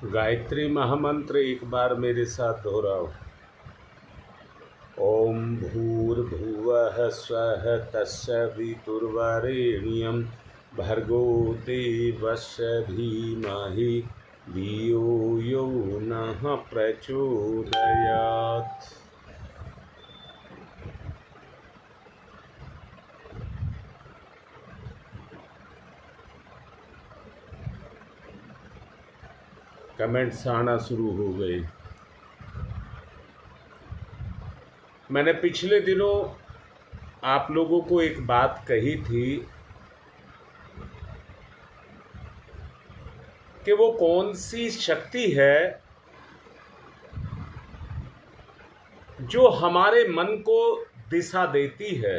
गायत्री महामंत्र एक बार मेरे साथ दोहराओ। ओम भूर्भुवः स्वः तस्य वितुर्वरेण्यं भर्गो देवस्य धीमहि धियो यो नः प्रचोदयात्। कमेंट्स आना शुरू हो गए। मैंने पिछले दिनों आप लोगों को एक बात कही थी कि वो कौन सी शक्ति है जो हमारे मन को दिशा देती है,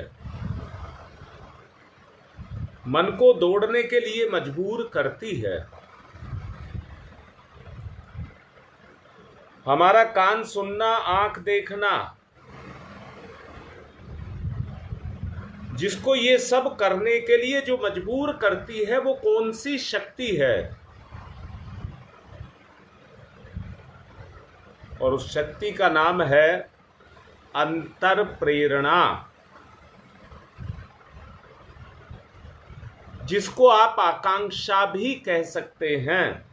मन को दौड़ने के लिए मजबूर करती है। हमारा कान सुनना, आंख देखना, जिसको ये सब करने के लिए जो मजबूर करती है, वो कौन सी शक्ति है? और उस शक्ति का नाम है अंतर प्रेरणा, जिसको आप आकांक्षा भी कह सकते हैं।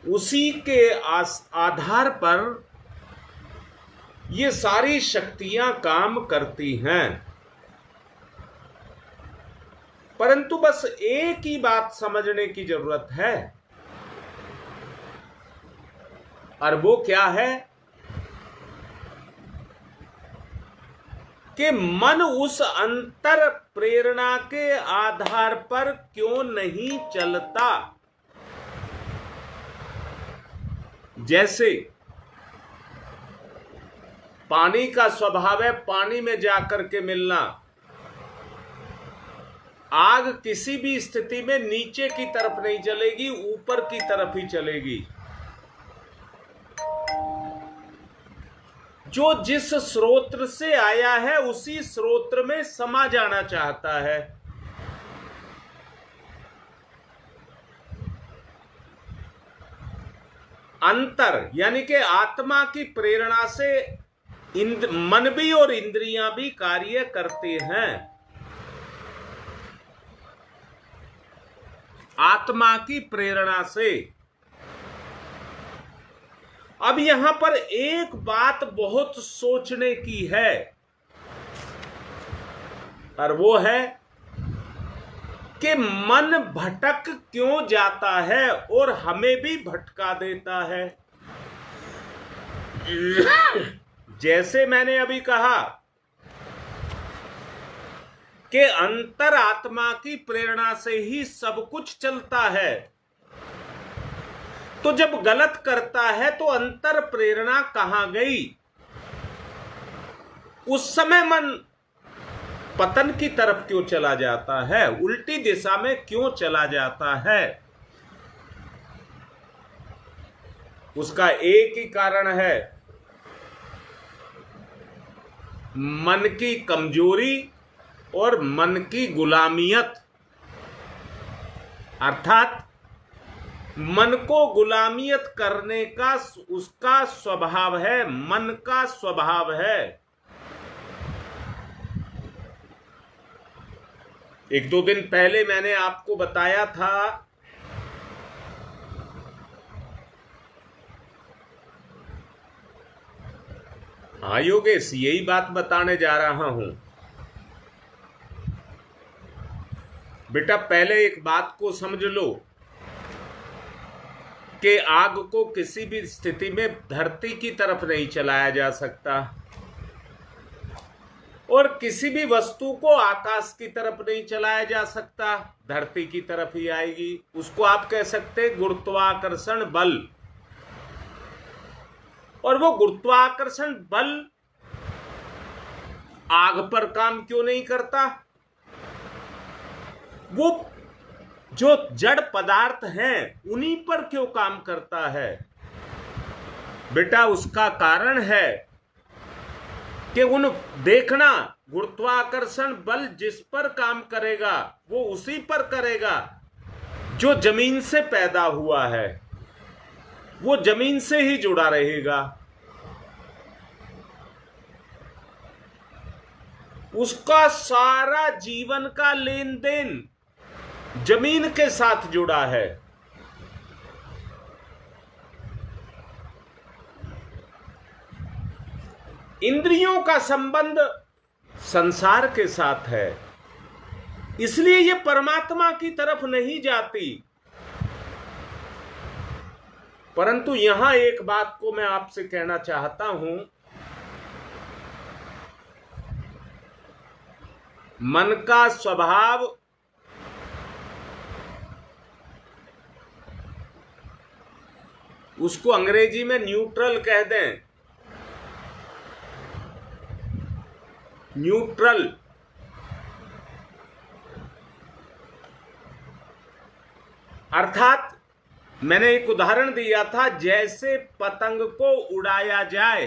उसी के आधार पर ये सारी शक्तियां काम करती हैं। परंतु बस एक ही बात समझने की जरूरत है, और वो क्या है कि मन उस अंतर प्रेरणा के आधार पर क्यों नहीं चलता। जैसे पानी का स्वभाव है पानी में जाकर के मिलना। आग किसी भी स्थिति में नीचे की तरफ नहीं चलेगी, ऊपर की तरफ ही चलेगी। जो जिस स्रोत से आया है उसी स्रोत में समा जाना चाहता है। अंतर यानी कि आत्मा की प्रेरणा से मन भी और इंद्रियां भी कार्य करते हैं। आत्मा की प्रेरणा से। अब यहां पर एक बात बहुत सोचने की है, और वो है कि मन भटक क्यों जाता है और हमें भी भटका देता है। जैसे मैंने अभी कहा कि अंतर आत्मा की प्रेरणा से ही सब कुछ चलता है, तो जब गलत करता है तो अंतर प्रेरणा कहां गई? उस समय मन पतन की तरफ क्यों चला जाता है, उल्टी दिशा में क्यों चला जाता है? उसका एक ही कारण है, मन की कमजोरी और मन की गुलामियत। अर्थात मन को गुलामियत करने का उसका स्वभाव है, मन का स्वभाव है। एक दो दिन पहले मैंने आपको बताया था हाँ योगेश, यही बात बताने जा रहा हूं। बेटा पहले एक बात को समझ लो कि आग को किसी भी स्थिति में धरती की तरफ नहीं चलाया जा सकता, और किसी भी वस्तु को आकाश की तरफ नहीं चलाया जा सकता, धरती की तरफ ही आएगी। उसको आप कह सकते हैं गुरुत्वाकर्षण बल। और वो गुरुत्वाकर्षण बल आग पर काम क्यों नहीं करता? वो जो जड़ पदार्थ हैं उन्हीं पर क्यों काम करता है? बेटा उसका कारण है कि उन देखना गुरुत्वाकर्षण बल जिस पर काम करेगा वो उसी पर करेगा जो जमीन से पैदा हुआ है, वो जमीन से ही जुड़ा रहेगा। उसका सारा जीवन का लेन देन जमीन के साथ जुड़ा है। इंद्रियों का संबंध संसार के साथ है, इसलिए ये परमात्मा की तरफ नहीं जाती। परंतु यहां एक बात को मैं आपसे कहना चाहता हूं, मन का स्वभाव उसको अंग्रेजी में न्यूट्रल कह दें, न्यूट्रल। अर्थात मैंने एक उदाहरण दिया था, जैसे पतंग को उड़ाया जाए।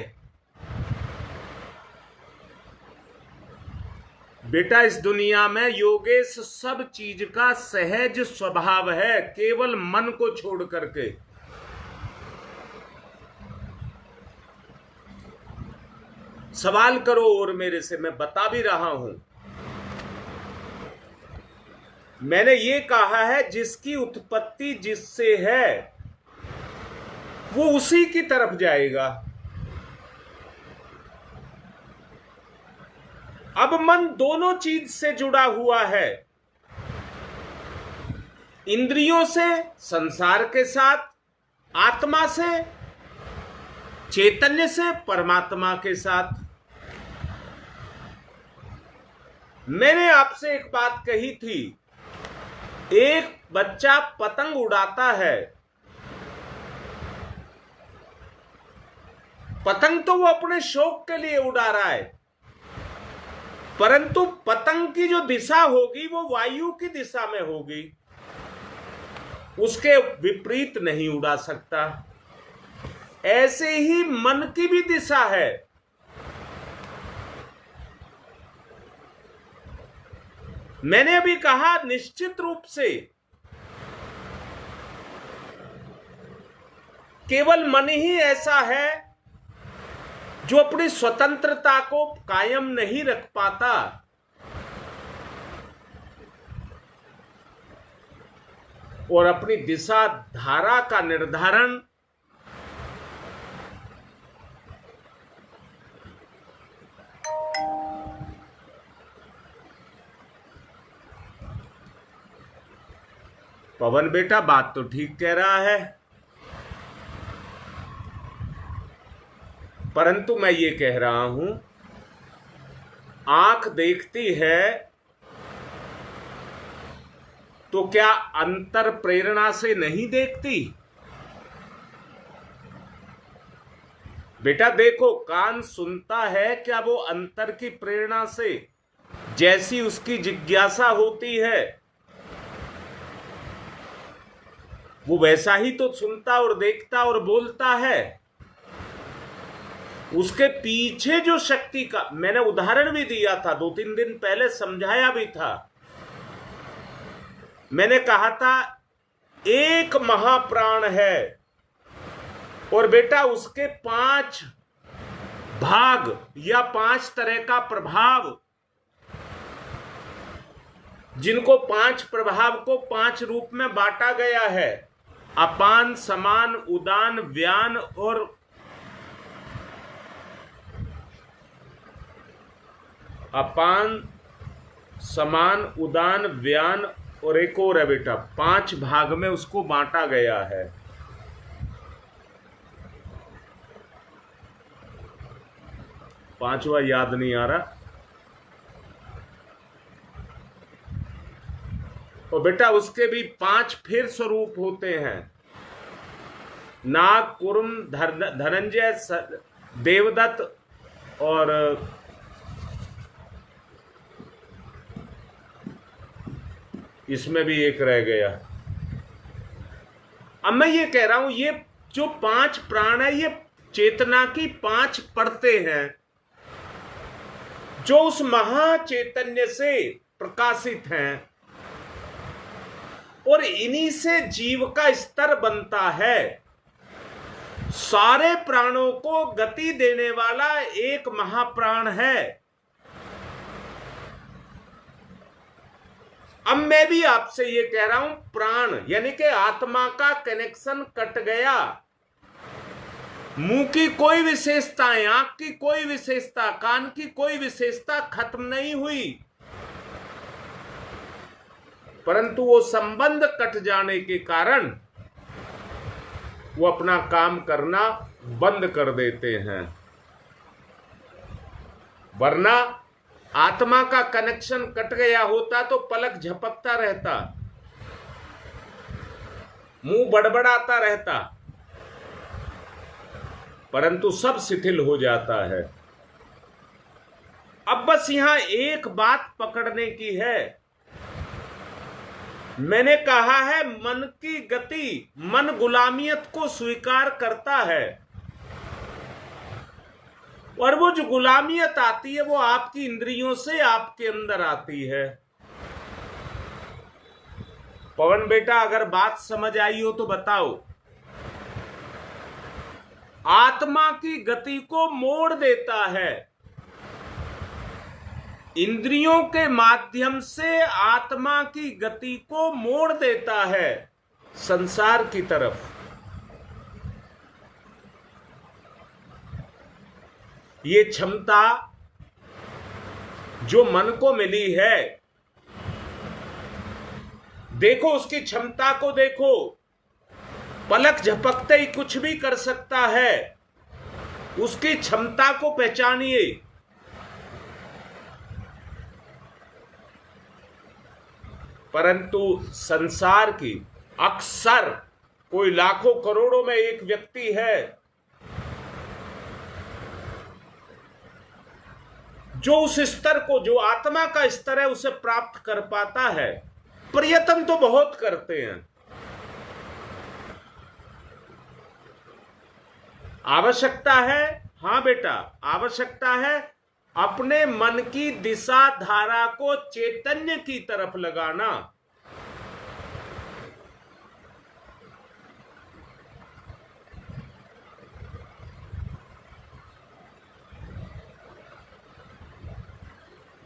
बेटा इस दुनिया में योगेश सब चीज का सहज स्वभाव है, केवल मन को छोड़ करके। सवाल करो और मेरे से, मैं बता भी रहा हूं। मैंने ये कहा है जिसकी उत्पत्ति जिससे है वो उसी की तरफ जाएगा। अब मन दोनों चीज से जुड़ा हुआ है, इंद्रियों से संसार के साथ, आत्मा से चैतन्य से परमात्मा के साथ। मैंने आपसे एक बात कही थी, एक बच्चा पतंग उड़ाता है, पतंग तो वो अपने शौक के लिए उड़ा रहा है, परंतु पतंग की जो दिशा होगी वो वायु की दिशा में होगी, उसके विपरीत नहीं उड़ा सकता। ऐसे ही मन की भी दिशा है। मैंने अभी कहा निश्चित रूप से केवल मन ही ऐसा है जो अपनी स्वतंत्रता को कायम नहीं रख पाता। और अपनी दिशा धारा का निर्धारण पवन बेटा बात तो ठीक कह रहा है, परंतु मैं ये कह रहा हूं, आंख देखती है तो क्या अंतर प्रेरणा से नहीं देखती? बेटा देखो, कान सुनता है, क्या वो अंतर की प्रेरणा से, जैसी उसकी जिज्ञासा होती है वो वैसा ही तो सुनता और देखता और बोलता है। उसके पीछे जो शक्ति का मैंने उदाहरण भी दिया था, 2-3 दिन पहले समझाया भी था। मैंने कहा था एक महाप्राण है और बेटा उसके 5 भाग या 5 तरह का प्रभाव, जिनको 5 प्रभाव को 5 रूप में बांटा गया है, अपान, समान, उदान, व्यान और अपान, समान, उदान, व्यान और एक और है बेटा, 5 भाग में उसको बांटा गया है। पांचवा याद नहीं आ रहा। और बेटा उसके भी 5 फिर स्वरूप होते हैं, नाग, कुर्म, धनंजय, देवदत्त और इसमें भी एक रह गया। अब मैं ये कह रहा हूं, ये जो 5 प्राण है ये चेतना की 5 परतें हैं जो उस महाचैतन्य से प्रकाशित हैं, और इन्हीं से जीव का स्तर बनता है। सारे प्राणों को गति देने वाला एक महाप्राण है। अब मैं भी आपसे ये कह रहा हूं, प्राण यानी कि आत्मा का कनेक्शन कट गया। मुंह की कोई विशेषताएं, आंख की कोई विशेषता, कान की कोई विशेषता खत्म नहीं हुई, परंतु वो संबंध कट जाने के कारण वो अपना काम करना बंद कर देते हैं। वरना आत्मा का कनेक्शन कट गया होता तो पलक झपकता रहता, मुंह बड़बड़ाता रहता, परंतु सब शिथिल हो जाता है। अब बस यहां एक बात पकड़ने की है। मैंने कहा है मन की गति, मन गुलामियत को स्वीकार करता है, और वो जो गुलामियत आती है वो आपकी इंद्रियों से आपके अंदर आती है। पवन बेटा, अगर बात समझ आई हो तो बताओ। आत्मा की गति को मोड़ देता है, इंद्रियों के माध्यम से आत्मा की गति को मोड़ देता है संसार की तरफ। ये क्षमता जो मन को मिली है, देखो उसकी क्षमता को देखो, पलक झपकते ही कुछ भी कर सकता है। उसकी क्षमता को पहचानिए। परंतु संसार की अक्सर कोई लाखों करोड़ों में एक व्यक्ति है जो उस स्तर को, जो आत्मा का स्तर है, उसे प्राप्त कर पाता है। प्रयत्न तो बहुत करते हैं। आवश्यकता है, हां बेटा, आवश्यकता है अपने मन की दिशा धारा को चैतन्य की तरफ लगाना।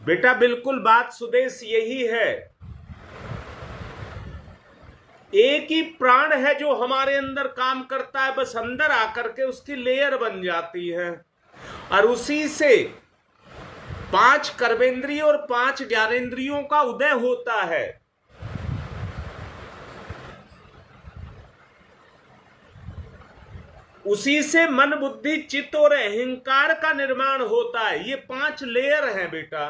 बेटा बिल्कुल बात सुदेश यही है। एक ही प्राण है जो हमारे अंदर काम करता है, बस अंदर आकर के उसकी लेयर बन जाती है, और उसी से 5 कर्मेंद्रिय और 5 ज्ञानेंद्रियों का उदय होता है। उसी से मन, बुद्धि, चित्त और अहंकार का निर्माण होता है। ये 5 लेयर हैं बेटा।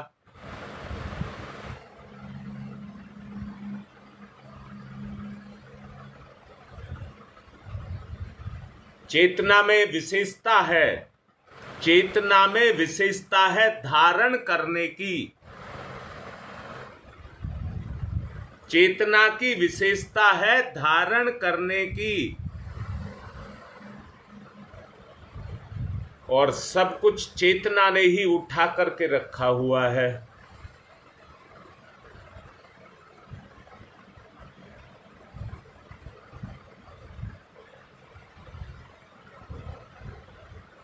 चेतना में विशेषता है, चेतना में विशेषता है धारण करने की। चेतना की विशेषता है धारण करने की, और सब कुछ चेतना ने ही उठा करके रखा हुआ है।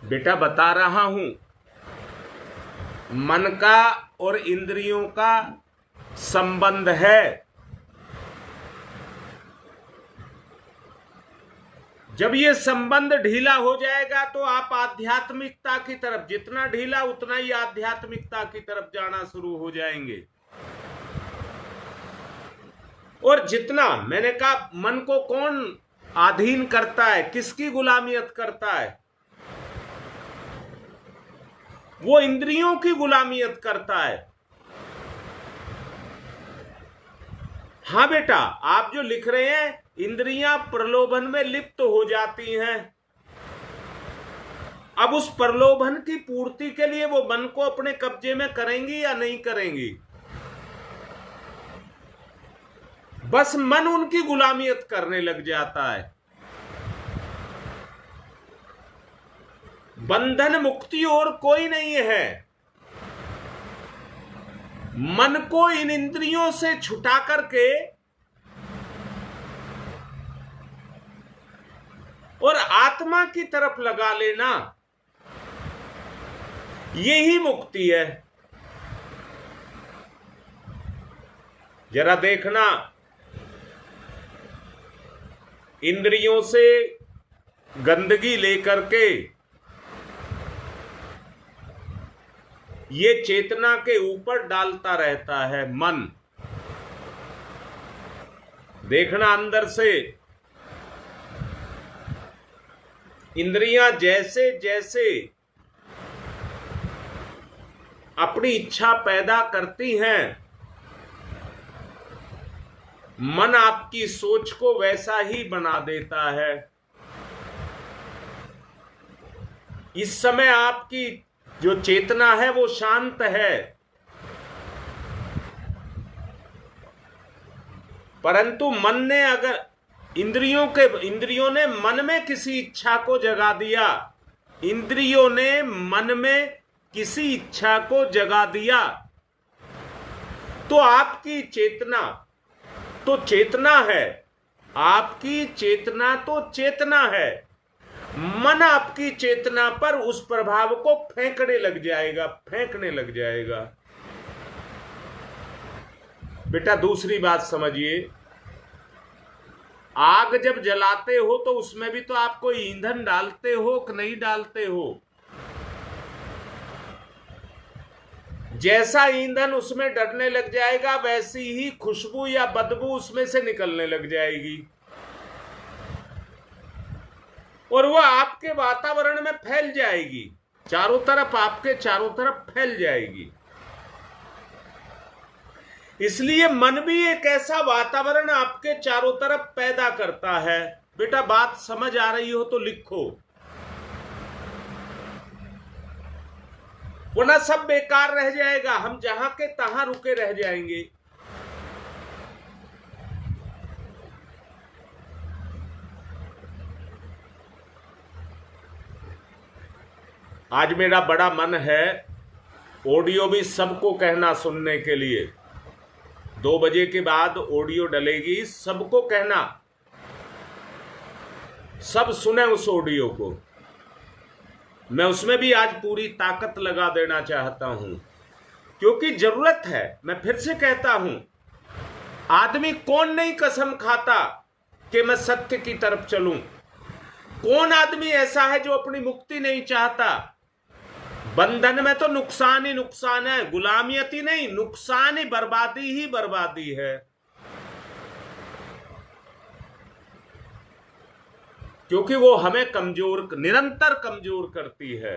बेटा बता रहा हूं, मन का और इंद्रियों का संबंध है। जब ये संबंध ढीला हो जाएगा तो आप आध्यात्मिकता की तरफ, जितना ढीला उतना ही आध्यात्मिकता की तरफ जाना शुरू हो जाएंगे। और जितना, मैंने कहा मन को कौन अधीन करता है, किसकी गुलामियत करता है? वो इंद्रियों की गुलामियत करता है। हां बेटा, आप जो लिख रहे हैं, इंद्रियां प्रलोभन में लिप्त हो जाती हैं। अब उस प्रलोभन की पूर्ति के लिए वो मन को अपने कब्जे में करेंगी या नहीं करेंगी? बस मन उनकी गुलामियत करने लग जाता है। बंधन मुक्ति और कोई नहीं है। मन को इन इंद्रियों से छुटा करके और आत्मा की तरफ लगा लेना, यही मुक्ति है। जरा देखना, इंद्रियों से गंदगी लेकर के ये चेतना के ऊपर डालता रहता है मन। देखना अंदर से इंद्रियां जैसे जैसे अपनी इच्छा पैदा करती हैं, मन आपकी सोच को वैसा ही बना देता है। इस समय आपकी जो चेतना है वो शांत है, परंतु मन ने अगर इंद्रियों ने मन में किसी इच्छा को जगा दिया, इंद्रियों ने मन में किसी इच्छा को जगा दिया, तो आपकी चेतना तो चेतना है, आपकी चेतना तो चेतना है, मन आपकी चेतना पर उस प्रभाव को फेंकने लग जाएगा। बेटा दूसरी बात समझिए, आग जब जलाते हो तो उसमें भी तो आप कोई ईंधन डालते हो कि नहीं डालते हो? जैसा ईंधन उसमें डरने लग जाएगा, वैसी ही खुशबू या बदबू उसमें से निकलने लग जाएगी और वह आपके वातावरण में फैल जाएगी, आपके चारों तरफ फैल जाएगी। इसलिए मन भी एक ऐसा वातावरण आपके चारों तरफ पैदा करता है। बेटा बात समझ आ रही हो तो लिखो, वरना सब बेकार रह जाएगा, हम जहां के तहां रुके रह जाएंगे। आज मेरा बड़ा मन है ऑडियो भी सबको कहना सुनने के लिए। 2 बजे के बाद ऑडियो डलेगी, सबको कहना, सब सुने उस ऑडियो को। मैं उसमें भी आज पूरी ताकत लगा देना चाहता हूं, क्योंकि जरूरत है। मैं फिर से कहता हूं, आदमी कौन नहीं कसम खाता कि मैं सत्य की तरफ चलूं? कौन आदमी ऐसा है जो अपनी मुक्ति नहीं चाहता? बंधन में तो नुकसान ही नुकसान है, गुलामियत ही नहीं, नुकसान ही बर्बादी है। क्योंकि वो हमें निरंतर कमजोर करती है।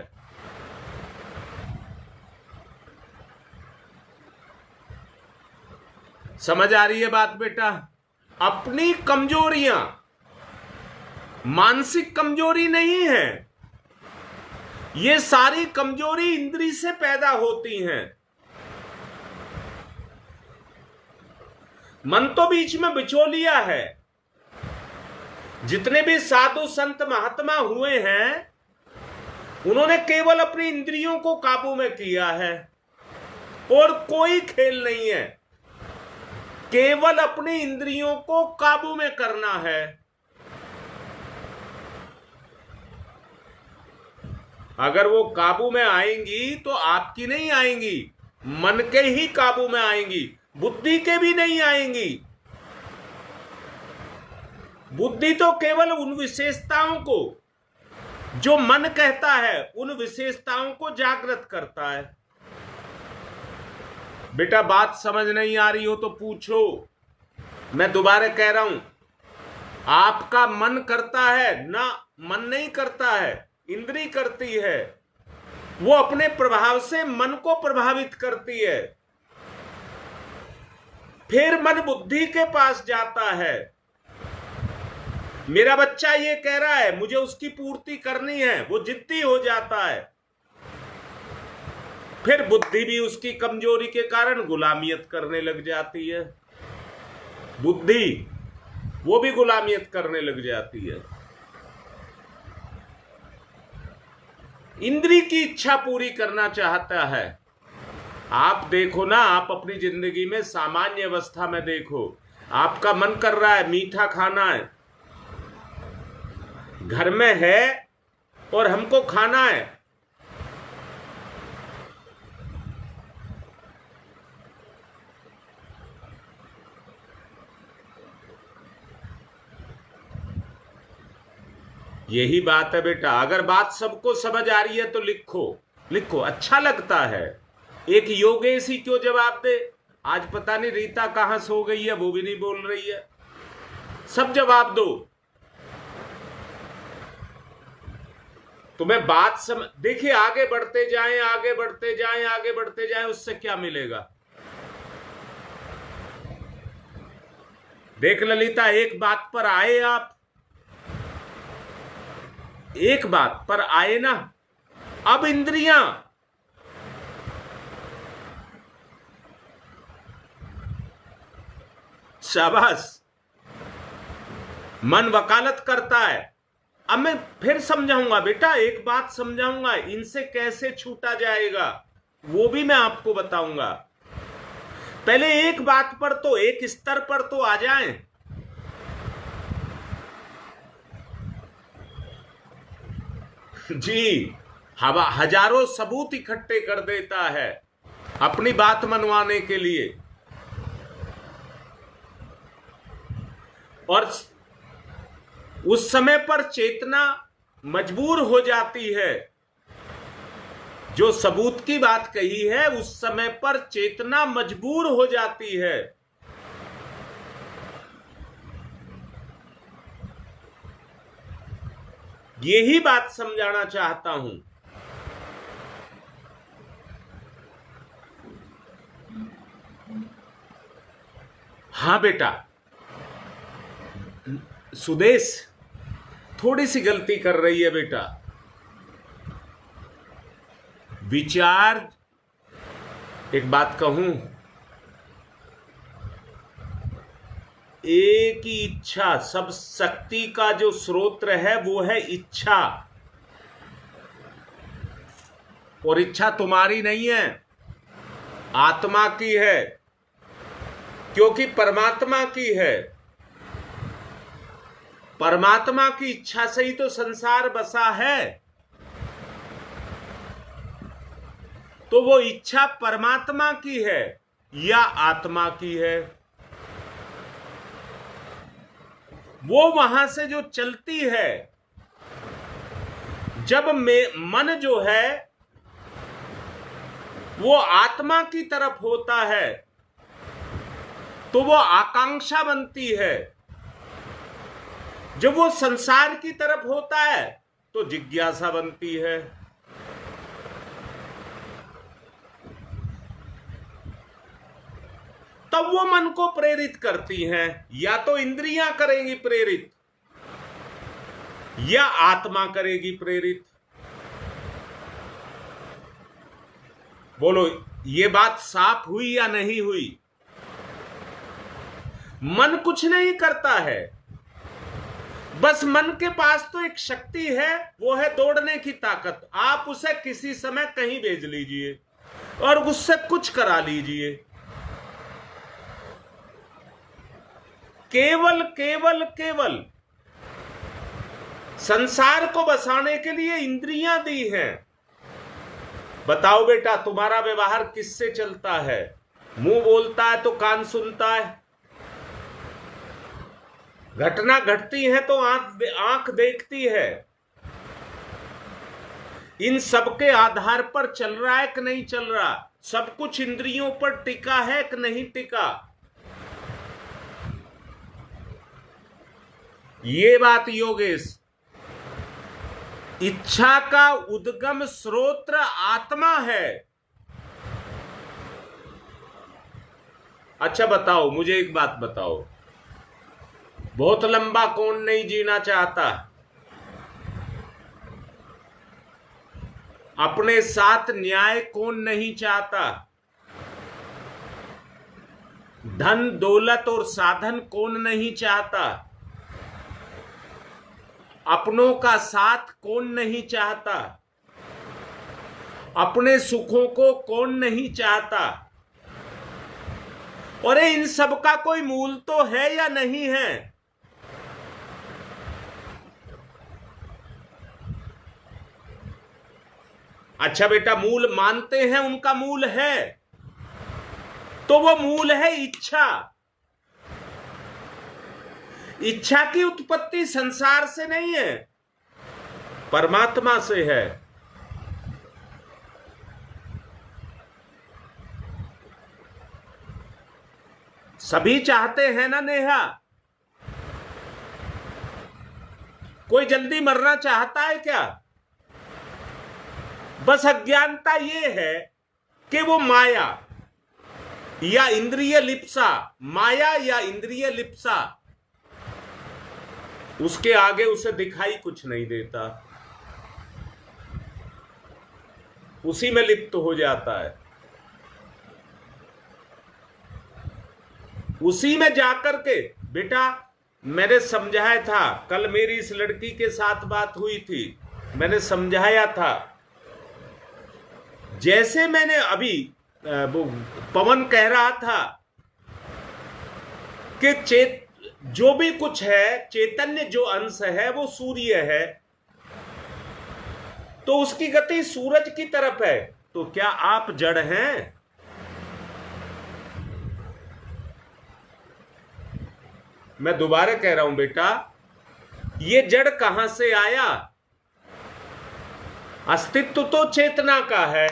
समझ आ रही है बात बेटा? अपनी कमजोरियां मानसिक कमजोरी नहीं है, ये सारी कमजोरी इंद्री से पैदा होती हैं। मन तो बीच में बिचौलिया है। जितने भी साधु संत महात्मा हुए हैं, उन्होंने केवल अपनी इंद्रियों को काबू में किया है और कोई खेल नहीं है, केवल अपनी इंद्रियों को काबू में करना है। अगर वो काबू में आएंगी तो आपकी नहीं आएंगी, मन के ही काबू में आएंगी, बुद्धि के भी नहीं आएंगी। बुद्धि तो केवल उन विशेषताओं को जो मन कहता है, उन विशेषताओं को जागृत करता है। बेटा बात समझ नहीं आ रही हो तो पूछो। मैं दोबारा कह रहा हूं, आपका मन करता है ना, मन नहीं करता है, इंद्री करती है। वो अपने प्रभाव से मन को प्रभावित करती है, फिर मन बुद्धि के पास जाता है। मेरा बच्चा ये कह रहा है, मुझे उसकी पूर्ति करनी है, वो जिद्दी हो जाता है। फिर बुद्धि भी उसकी कमजोरी के कारण गुलामियत करने लग जाती है। बुद्धि वो भी गुलामियत करने लग जाती है। इंद्री की इच्छा पूरी करना चाहता है, आप देखो ना, आप अपनी जिंदगी में सामान्य अवस्था में देखो, आपका मन कर रहा है मीठा खाना है, घर में है और हमको खाना है, यही बात है बेटा। अगर बात सबको समझ आ रही है तो लिखो, लिखो, अच्छा लगता है। एक योगेश ही क्यों जवाब दे, आज पता नहीं रीता कहां सो गई है, वो भी नहीं बोल रही है, सब जवाब दो। तुम्हें बात देखिए, आगे बढ़ते जाएं, आगे बढ़ते जाएं, आगे बढ़ते जाएं, उससे क्या मिलेगा। देख ललिता, एक बात पर आए आप, एक बात पर आए ना, अब इंद्रियां शाबाश, मन वकालत करता है। अब मैं फिर समझाऊंगा बेटा, एक बात समझाऊंगा, इनसे कैसे छूटा जाएगा वो भी मैं आपको बताऊंगा। पहले एक बात पर तो, एक स्तर पर तो आ जाएं। जी, हवा हजारों सबूत इकट्ठे कर देता है अपनी बात मनवाने के लिए, और उस समय पर चेतना मजबूर हो जाती है। जो सबूत की बात कही है, उस समय पर चेतना मजबूर हो जाती है। यही बात समझाना चाहता हूं। हां बेटा, सुदेश थोड़ी सी गलती कर रही है बेटा। विचार, एक बात कहूं, एक ही इच्छा, सब शक्ति का जो स्रोत है वो है इच्छा, और इच्छा तुम्हारी नहीं है, आत्मा की है, क्योंकि परमात्मा की है। परमात्मा की इच्छा से ही तो संसार बसा है। तो वो इच्छा परमात्मा की है या आत्मा की है, वो वहां से जो चलती है, जब मन जो है वो आत्मा की तरफ होता है तो वो आकांक्षा बनती है, जब वो संसार की तरफ होता है तो जिज्ञासा बनती है। तब वो मन को प्रेरित करती हैं, या तो इंद्रियां करेंगी प्रेरित या आत्मा करेगी प्रेरित। बोलो, ये बात साफ हुई या नहीं हुई। मन कुछ नहीं करता है, बस मन के पास तो एक शक्ति है, वो है दौड़ने की ताकत। आप उसे किसी समय कहीं भेज लीजिए और उससे कुछ करा लीजिए। केवल केवल केवल संसार को बसाने के लिए इंद्रियां दी हैं। बताओ बेटा, तुम्हारा व्यवहार किससे चलता है? मुंह बोलता है तो कान सुनता है, घटना घटती है तो आंख देखती है। इन सब के आधार पर चल रहा है कि नहीं चल रहा? सब कुछ इंद्रियों पर टिका है कि नहीं टिका? ये बात योगेश, इच्छा का उद्गम स्रोत आत्मा है। अच्छा बताओ, मुझे एक बात बताओ, बहुत लंबा कौन नहीं जीना चाहता? अपने साथ न्याय कौन नहीं चाहता? धन दौलत और साधन कौन नहीं चाहता? अपनों का साथ कौन नहीं चाहता? अपने सुखों को कौन नहीं चाहता? और इन सब का कोई मूल तो है या नहीं है? अच्छा बेटा, मूल मानते हैं उनका मूल है, तो वो मूल है इच्छा। इच्छा की उत्पत्ति संसार से नहीं है, परमात्मा से है। सभी चाहते हैं ना नेहा? कोई जल्दी मरना चाहता है क्या? बस अज्ञानता ये है कि वो माया या इंद्रिय लिप्सा, माया या इंद्रिय लिप्सा, उसके आगे उसे दिखाई कुछ नहीं देता, उसी में लिप्त हो जाता है। उसी में जाकर के बेटा, मैंने समझाया था, कल मेरी इस लड़की के साथ बात हुई थी, मैंने समझाया था, जैसे मैंने अभी वो पवन कह रहा था कि जो भी कुछ है, चैतन्य जो अंश है वो सूर्य है, तो उसकी गति सूरज की तरफ है। तो क्या आप जड़ हैं? मैं दोबारा कह रहा हूं बेटा, ये जड़ कहां से आया? अस्तित्व तो चेतना का है।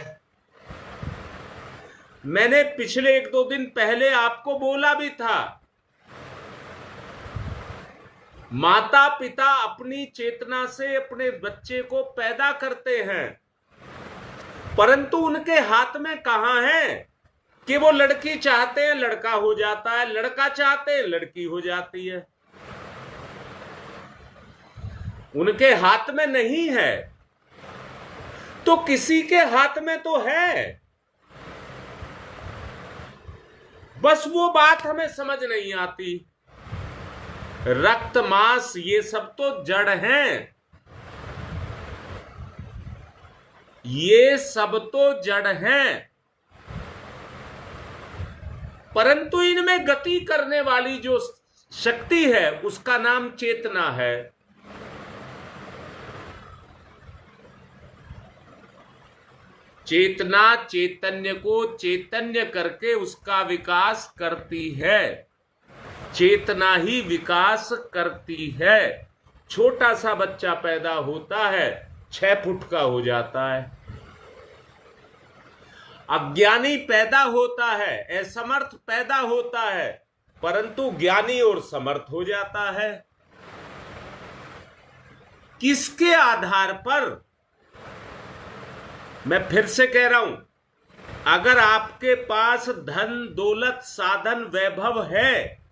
मैंने पिछले 1-2 दिन पहले आपको बोला भी था, माता पिता अपनी चेतना से अपने बच्चे को पैदा करते हैं, परंतु उनके हाथ में कहां है कि वो लड़की चाहते हैं लड़का हो जाता है, लड़का चाहते हैं लड़की हो जाती है। उनके हाथ में नहीं है, तो किसी के हाथ में तो है। बस वो बात हमें समझ नहीं आती। रक्त मांस ये सब तो जड़ हैं, ये सब तो जड़ हैं, परंतु इनमें गति करने वाली जो शक्ति है उसका नाम चेतना है। चेतना चैतन्य को चैतन्य करके उसका विकास करती है। चेतना ही विकास करती है। छोटा सा बच्चा पैदा होता है, 6 फुट का हो जाता है। अज्ञानी पैदा होता है, असमर्थ पैदा होता है, परंतु ज्ञानी और समर्थ हो जाता है। किसके आधार पर? मैं फिर से कह रहा हूं, अगर आपके पास धन दौलत साधन वैभव है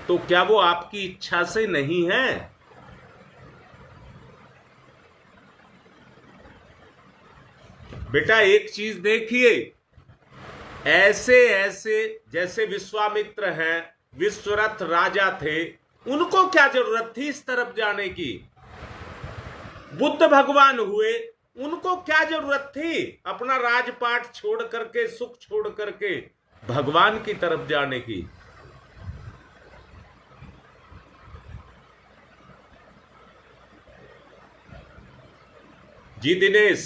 तो क्या वो आपकी इच्छा से नहीं है? बेटा एक चीज देखिए, ऐसे ऐसे जैसे विश्वामित्र हैं, विश्वरथ राजा थे, उनको क्या जरूरत थी इस तरफ जाने की? बुद्ध भगवान हुए, उनको क्या जरूरत थी अपना राजपाट छोड़ करके, सुख छोड़ करके भगवान की तरफ जाने की? जी दिनेश,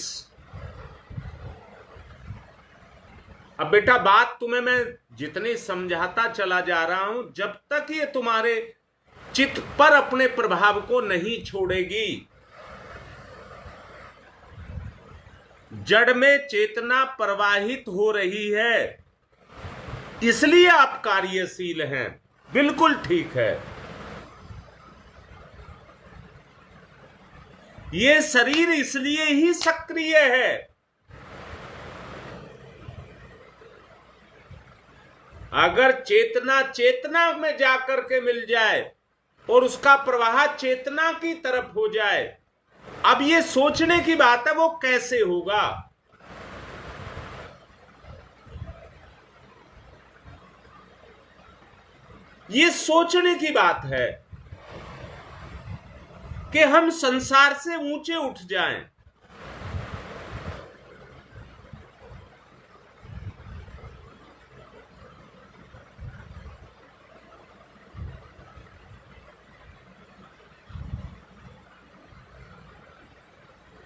अब बेटा बात तुम्हें मैं जितनी समझाता चला जा रहा हूं, जब तक ये तुम्हारे चित्त पर अपने प्रभाव को नहीं छोड़ेगी, जड़ में चेतना प्रवाहित हो रही है, इसलिए आप कार्यशील हैं। बिल्कुल ठीक है। ये शरीर इसलिए ही सक्रिय है। अगर चेतना चेतना में जाकर के मिल जाए और उसका प्रवाह चेतना की तरफ हो जाए, अब ये सोचने की बात है वो कैसे होगा। ये सोचने की बात है कि हम संसार से ऊंचे उठ जाएं।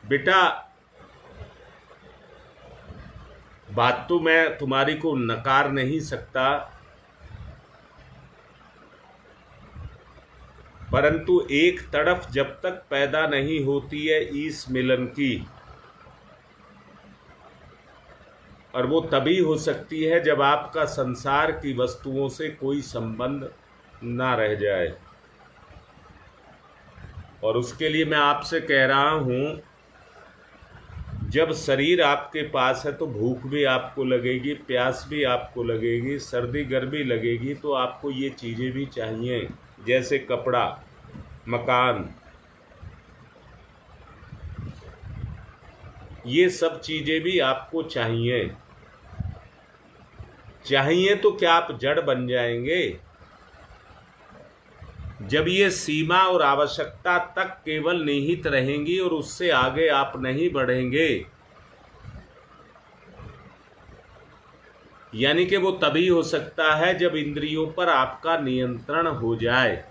बेटा, बात तो मैं तुम्हारी को नकार नहीं सकता, परंतु एक तड़फ जब तक पैदा नहीं होती है इस मिलन की, और वो तभी हो सकती है जब आपका संसार की वस्तुओं से कोई संबंध ना रह जाए। और उसके लिए मैं आपसे कह रहा हूं, जब शरीर आपके पास है तो भूख भी आपको लगेगी, प्यास भी आपको लगेगी, सर्दी गर्मी लगेगी, तो आपको ये चीज़ें भी चाहिए, जैसे कपड़ा, मकान, ये सब चीज़ें भी आपको चाहिए। चाहिए तो क्या आप जड़ बन जाएंगे? जब ये सीमा और आवश्यकता तक केवल निहित रहेंगी और उससे आगे आप नहीं बढ़ेंगे, यानी कि वो तभी हो सकता है जब इंद्रियों पर आपका नियंत्रण हो जाए,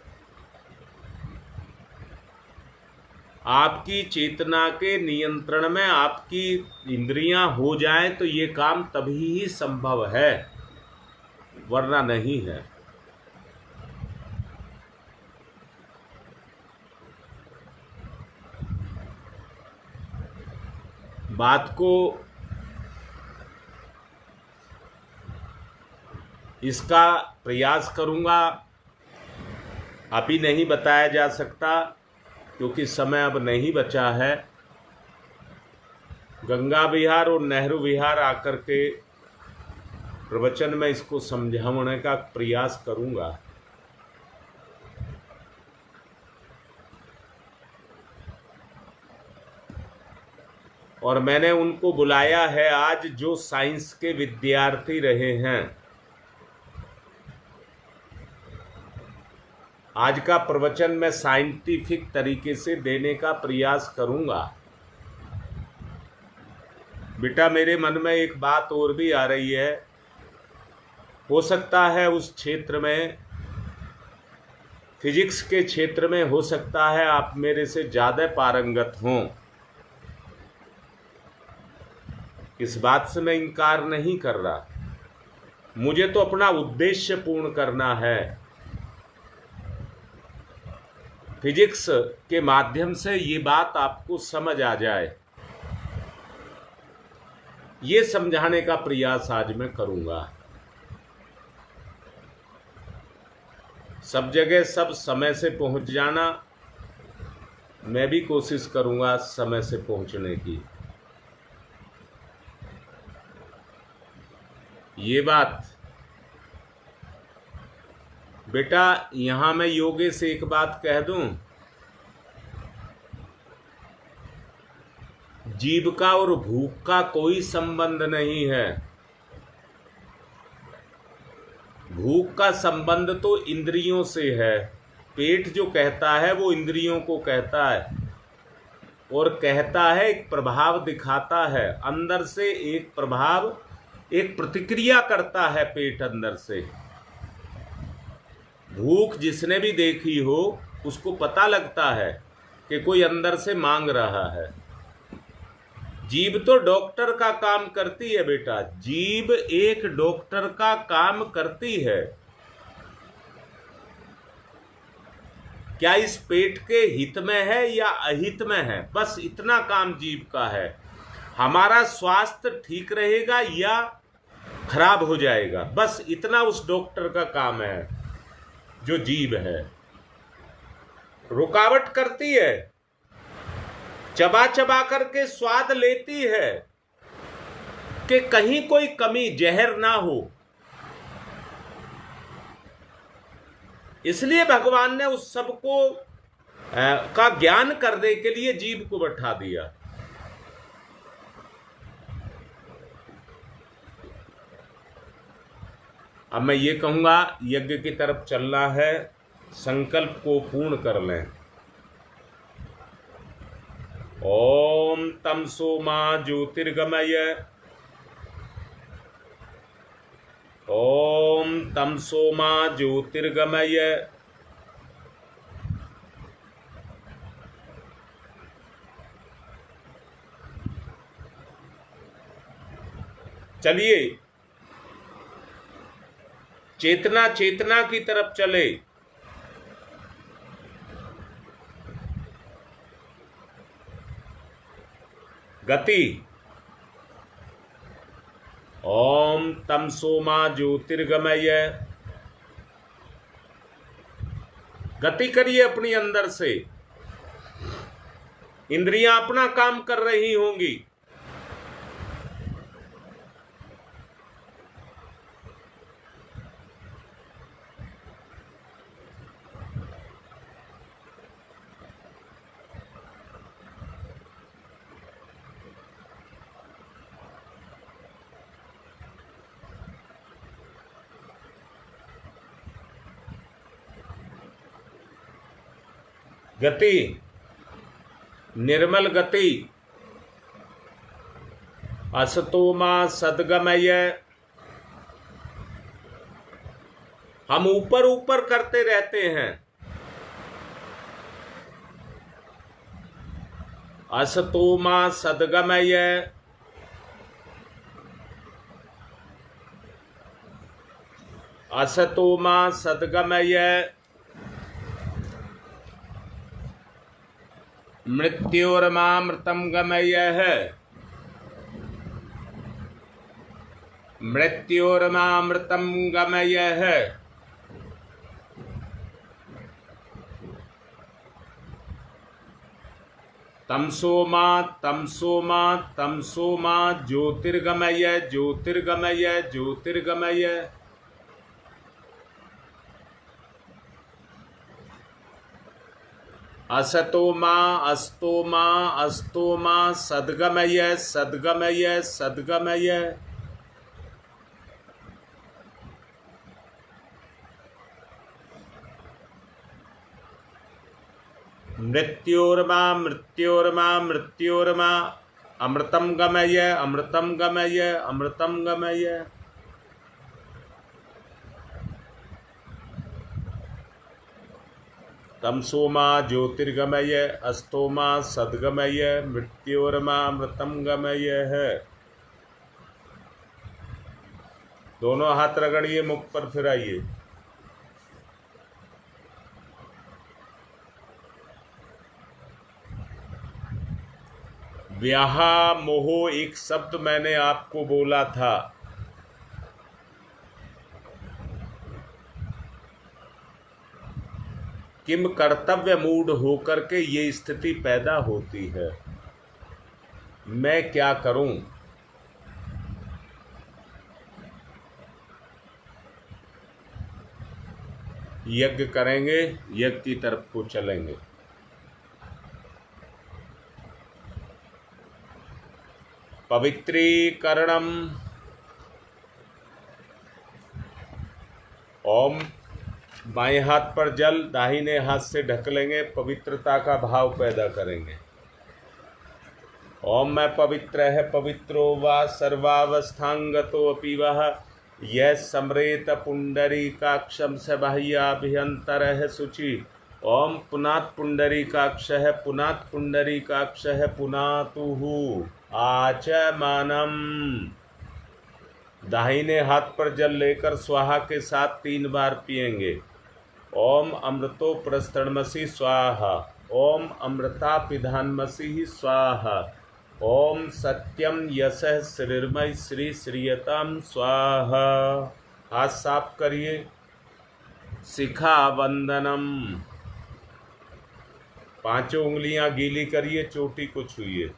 आपकी चेतना के नियंत्रण में आपकी इंद्रियां हो जाएं, तो ये काम तभी ही संभव है, वरना नहीं है। बात को इसका प्रयास करूंगा, अभी नहीं बताया जा सकता क्योंकि समय अब नहीं बचा है। गंगा विहार और नेहरू विहार आकर के प्रवचन में इसको समझाने का प्रयास करूंगा। और मैंने उनको बुलाया है आज जो साइंस के विद्यार्थी रहे हैं। आज का प्रवचन मैं साइंटिफिक तरीके से देने का प्रयास करूंगा। बेटा, मेरे मन में एक बात और भी आ रही है, हो सकता है उस क्षेत्र में, फिजिक्स के क्षेत्र में हो सकता है आप मेरे से ज़्यादा पारंगत हों। इस बात से मैं इनकार नहीं कर रहा, मुझे तो अपना उद्देश्य पूर्ण करना है। फिजिक्स के माध्यम से ये बात आपको समझ आ जाए, ये समझाने का प्रयास आज मैं करूंगा। सब जगह सब समय से पहुंच जाना, मैं भी कोशिश करूंगा समय से पहुंचने की। ये बात बेटा, यहां मैं योगे से एक बात कह दूं, जीव का और भूख का कोई संबंध नहीं है। भूख का संबंध तो इंद्रियों से है। पेट जो कहता है वो इंद्रियों को कहता है, और कहता है, एक प्रभाव दिखाता है अंदर से, एक प्रभाव, एक प्रतिक्रिया करता है पेट अंदर से। भूख जिसने भी देखी हो उसको पता लगता है कि कोई अंदर से मांग रहा है। जीभ तो डॉक्टर का काम करती है बेटा, जीभ एक डॉक्टर का काम करती है। क्या इस पेट के हित में है या अहित में है, बस इतना काम जीभ का है। हमारा स्वास्थ्य ठीक रहेगा या खराब हो जाएगा, बस इतना उस डॉक्टर का काम है। जो जीभ है रुकावट करती है, चबा चबा करके स्वाद लेती है कि कहीं कोई कमी, जहर ना हो। इसलिए भगवान ने उस सबको का ज्ञान करने के लिए जीभ को बैठा दिया। अब मैं ये कहूंगा, यज्ञ की तरफ चलना है, संकल्प को पूर्ण कर लें। ओम तम सोमा ज्योतिर्गमय, ओम तम सोमा ज्योतिर्गमय, चलिए चेतना चेतना की तरफ चले। गति। ओम तमसोमा ज्योतिर्गमय। गति करिए अपनी अंदर से, इंद्रियां अपना काम कर रही होंगी। गति, निर्मल गति। असतोमा सद्गमय। हम ऊपर ऊपर करते रहते हैं। असतोमा सद्गमय। असतोमा सद्गमय। मृत्योर्मामृतं गमयः। मृत्योर्मामृतं गमयः। तमसोमा तमसोमा तमसोमा ज्योतिर्गमय ज्योतिर्गमय ज्योतिर्गमय। असतोमा अस्तोमा अस्तोमा सद्गमय सद्गमय सद्गमय। मृत्योर्मा मृत्योर्मा मृत्योर्मा अमृतं गमय अमृतं गमय अमृतं गमय। तमसोमा ज्योतिर्गमय अस्तोमा सद्गमय मृत्योर्मा अमृतं गमय है। दोनों हाथ रगड़िए, मुख पर फिराइए। व्याह मोह एक शब्द मैंने आपको बोला था। किम कर्तव्य मूढ़ होकर के ये स्थिति पैदा होती है। मैं क्या करूं? यज्ञ करेंगे, यज्ञ की तरफ को चलेंगे। पवित्रीकरणम। ओम। बाएं हाथ पर जल दाहिने हाथ से ढक लेंगे, पवित्रता का भाव पैदा करेंगे। ओम मैं पवित्र है पवित्रो वा सर्वावस्थांगतो अपि वह यह समरेत पुंडरीकाक्षम स बाह्याभ्यंतर है शुचि। ओम पुनात् पुंडरीकाक्ष है पुनात् पुंडरीकाक्ष है पुनातुहु आचमानम। दाहिने हाथ पर जल लेकर स्वाहा के साथ 3 बार पिएंगे। ओम अमृतो प्रस्तरणमसि स्वाहा। ओम अमृता पिधानमसि स्वाहा। ओम सत्यम यशः श्रीर्मय श्री श्रीयतम स्वाहा। हाथ साफ करिए। शिखा वंदनम। 5 उंगलियां गीली करिए, चोटी को छुइए।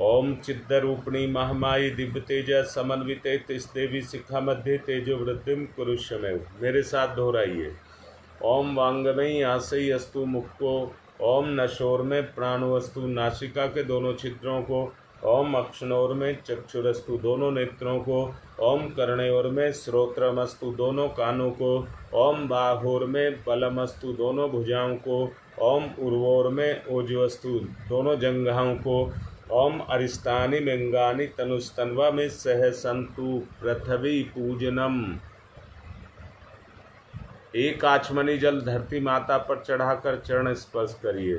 ओम चिद्रूपिणी महामाई दिव्य तेज समन्विते तिस देवी शिखा मध्य तेजो वृद्धिम कुरुष्यमेव। मेरे साथ दोहराइए। ओम वांगमयी आशय अस्तु मुख को। ओम नशोर में प्राणोस्तु नासिका के दोनों छिद्रों को। ओम अक्षणोर में चक्षुरस्तु दोनों नेत्रों को। ओम कर्णयोर में श्रोत्रमस्तु दोनों कानों को। ओम बाहोर में बलमस्तु दोनों भुजाओं को। ओम उर्वोर में ओजवस्तु दोनों जंघाओं को। ओम अरिष्टानि मिंगानि तनुस्तन्वा में सह संतु पृथ्वी पूजनम। एक आचमनी जल धरती माता पर चढ़ाकर चरण स्पर्श करिए।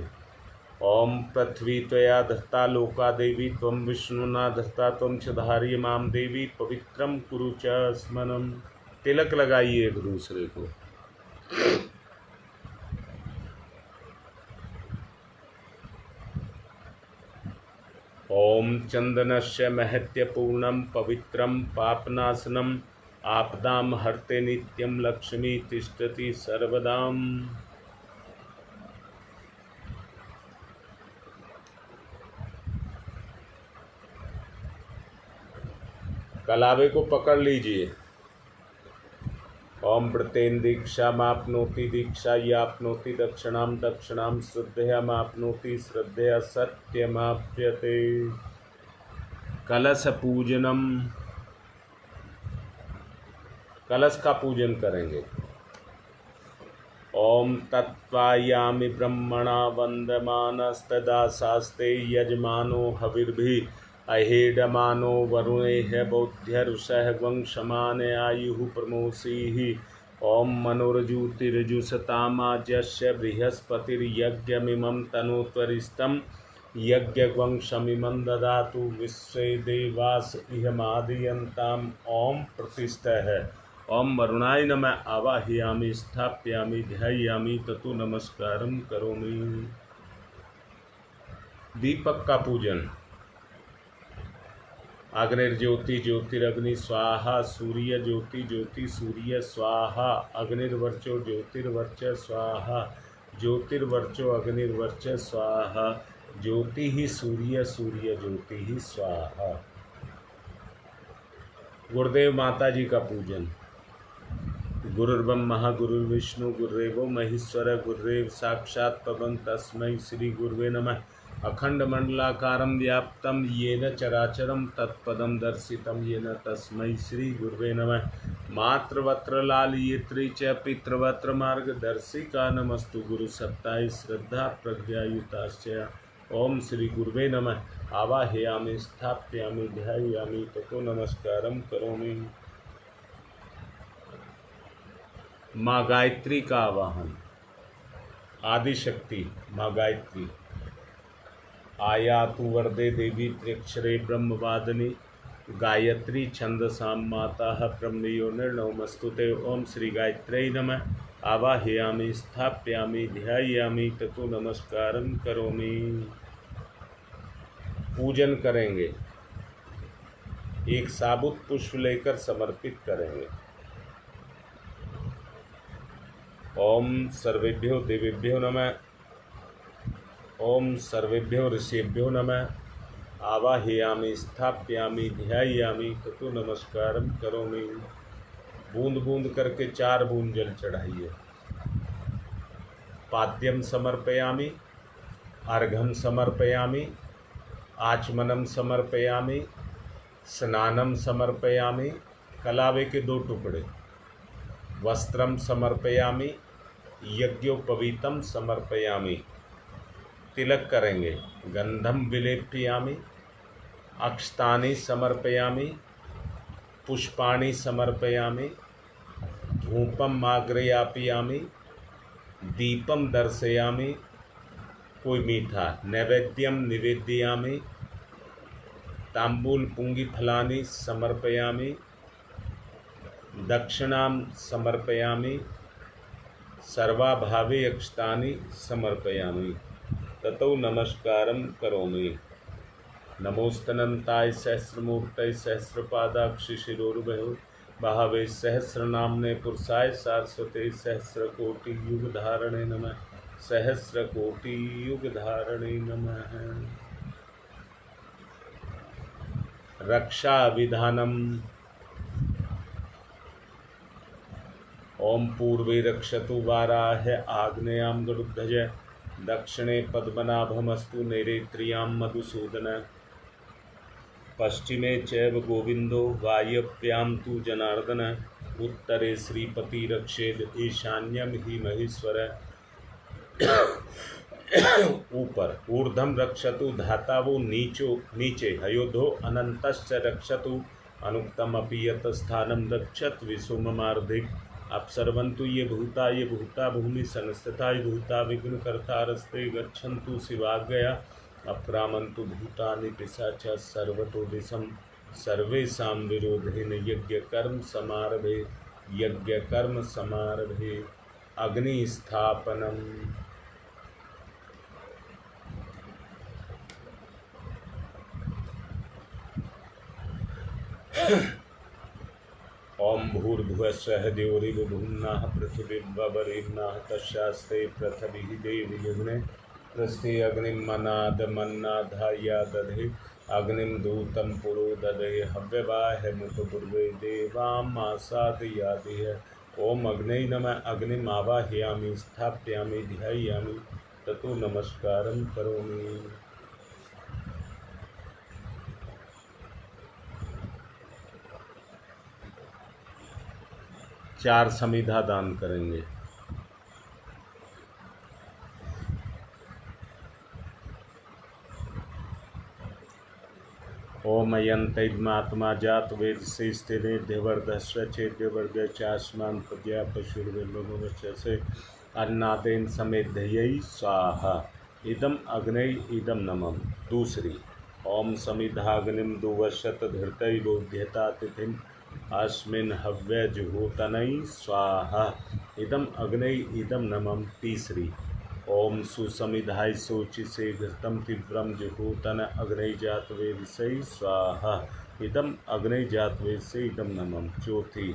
ओम पृथ्वी त्वया धृता लोका देवी त्वं विष्णुना धृता त्वं च धारय माम देवी पवित्रम कुरु च स्मरम। तिलक लगाइए एक दूसरे को। ओम चंदनस्य महत्यपूर्णं पवित्रं पापनाशनम् आपदाम हरते नित्यं लक्ष्मी तिष्ठति सर्वदाम। कलावे को पकड़ लीजिए। ओम व्रतेन दीक्षा मापनोति दीक्षा यापनोति दक्षिणाम दक्षिणाम श्रद्धया मापनोति श्रद्धया सत्यमाप्यते। कलश पूजनम, कलश का पूजन करेंगे। ओम तत्वायामि ब्रह्मणा वंदमानस्तदा शास्ते यजमानो हविर्भि अहेडमानो वरुणेह बौद्ध्यरुषः वंशमान आयुः प्रमोषीः। ओम मनोरजुतिरजुषतामाज्यस्य बृहस्पतिर्यज्ञमिमं तनोत्वरिष्ठं यज्ञवंशमिमं ददातु विश्वे देवास इहमादयन्ताम्। ओम प्रतिष्ठः। ओम वरुणाय नमः आवाहयामि स्थापयामि ध्यायामि ततो नमस्कारं करोमि। दीपक का पूजन। अग्निर्ज्योति ज्योतिरग्नि स्वाहा सूर्य ज्योति ज्योति सूर्य स्वाहा अग्निर्वर्चो ज्योतिर्वर्च स्वाहा ज्योतिर्वर्चो अग्निर्वर्च स्वाहा ज्योति ही सूर्य सूर्य ज्योति ही स्वाहा। गुरुदेव माता जी का पूजन। गुरुर्ब्रह्मा गुरुर्विष्णु गुरुदेवो महेश्वर गुरुदेव साक्षात् परब्रह्म तस्मै श्री गुरुवे नमः। अखंड मंडलाकारं व्याप्तं येन चराचरं तत्पदं दर्शितं येन तस्मै श्री गुरुवे नमः। मातृवत्र लालयित्री च पितृवत्र मार्गदर्शिका नमस्तु गुरुसत्ताय श्रद्धा प्रज्ञायुताश्च। ओम श्री गुरुवे नमः। आवाहयामि स्थापयामि ध्यायामि ततो नमस्कारं करोमि। माँ गायत्री का आवाहन। आदिशक्ति माँ गायत्री। आयातु वरदे देवी त्र्यक्षरे ब्रह्मवादिनी गायत्री छंदसां माता ब्रह्मयो निर्णवमस्तुते। ओम श्री गायत्र्यै नमः। आवाहयामि स्थापयामि ध्यायामि ततो नमस्कारं करोमि। पूजन करेंगे। एक साबुत पुष्प लेकर समर्पित करेंगे। ओम सर्वेभ्यो देवेभ्यो नमः। ओम सर्वेभ्यो ऋषिभ्यो नमः। आवाहयामि स्थापयामि ध्यायामि ततो नमस्कारं करोमि। बूंद बूंद करके 4 बूंद जल चढ़ाइए। पाद्यम समर्पयामि अर्घम समर्पयामि आचमनम समर्पयामि स्नानम समर्पयामि। कलावे के 2 टुकड़े। वस्त्रम समर्पयामि यज्ञोपवीतम समर्पयामि। तिलक करेंगे। गंधम विलेपयामि अक्षतानि समर्पयामि पुष्पाणि समर्पयामि धूपम आग्रयापयामि दीपम दर्शयामि। कोई मीठा। नैवेद्यम निवेदयामि तांबूल पुंगी फलानि समर्पयामि दक्षिणां समर्पयामि सर्वाभावे अक्षतानि समर्पयामि ततो नमस्कारं करोमि। नमोस्तनन्ताय सहस्रमूर्तये सहस्रपादाक्षि शिरोरुभयो भावे सहस्रनाम्ने पुरुषाय सारस्वते सहस्रकोटि युगधारणे नमः। सहस्रकोटि युगधारणे नमः। रक्षा विधानम। ओम पूर्वे रक्षतु वाराह आग्नेयां गरुडध्वज दक्षिणे पद्मनाभमस्तु नैरेत्र्यां मधुसूदन पश्चिमे चैव गोविंदो वायव्यां तु जनार्दन उत्तरे श्रीपति रक्षेद ईशान्यं हि महेश्वर। ऊपर ऊर्ध्वं रक्षतु धातावो नीचे हयोधो अनन्तश्च रक्षतु अनुक्तमपि यत् स्थानं रक्षत विषुममार्धिक। अप्सर्वन्तु ये भूता भूमि संस्थिता ये भूता विघ्नकर्तारस्ते गच्छन्तु शिवाज्ञया अक्रामन्तु भूतानि पिशाचा सर्वतो दिशं सर्वेषां विरोधेन यज्ञकर्म समारभे अग्निस्थापनम्। ओम भूर्भुवः स्वः द्यौरिवभुम्नाः पृथिवीर्वरेण्यः तस्यास्ते पृथिवी देवी यज्ञे पृष्ठे अग्निं मन्नादमन्नाधाया दधे अग्निं दूतं पुरो दधे हव्यवाहमुपपूर्वे देवामासादयादिः। ओम अग्नये नमः। अग्निम् आवाहयामि स्थापयामि ध्यायामि ततो नमस्कारं करोमि। चार समिधा दान करेंगे। ओम यंतैद्मात्मा जात वेद से स्थिरे देवर्धस्व चेद्यवर्ग चास्मान प्रज्ञा पशुर्वसे अन्नादेन समेधयै स्वाहा इदम अग्नय इदम नमः। दूसरी ओम समिधाग्निम दुवशत धृतै बोध्यता तिथिम अस्मिन् हव्य जुहोतनै स्वाहा इदम अग्नय इदम नमः। तीसरी ओम सुसमिधाय शोचि से घृतम तीव्रम जुहोतन अग्नय जातवे विषय स्वाहा इदम अग्नय जातवे से इदम नमः। चौथी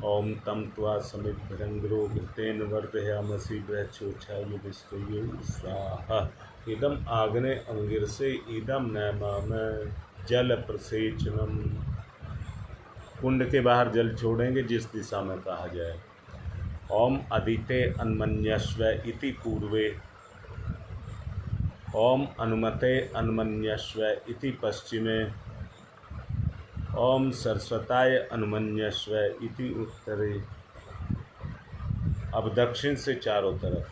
ओम तम त्वा समिद्भृंगरो घृतेन वर्धयामसि बृहच्छोछाय विष्टये स्वाहा इदम आग्नेय अंगिर से इदम नमः। जल प्रसेचनम। कुंड के बाहर जल छोड़ेंगे जिस दिशा में कहा जाए। ओम अदिते अन्मन्यस्व इति पूर्वे ओम अनुमते अन्मन्यस्व इति पश्चिमे ओम सरस्वताय अनुमन्यस्व इति उत्तरे। अब दक्षिण से चारों तरफ।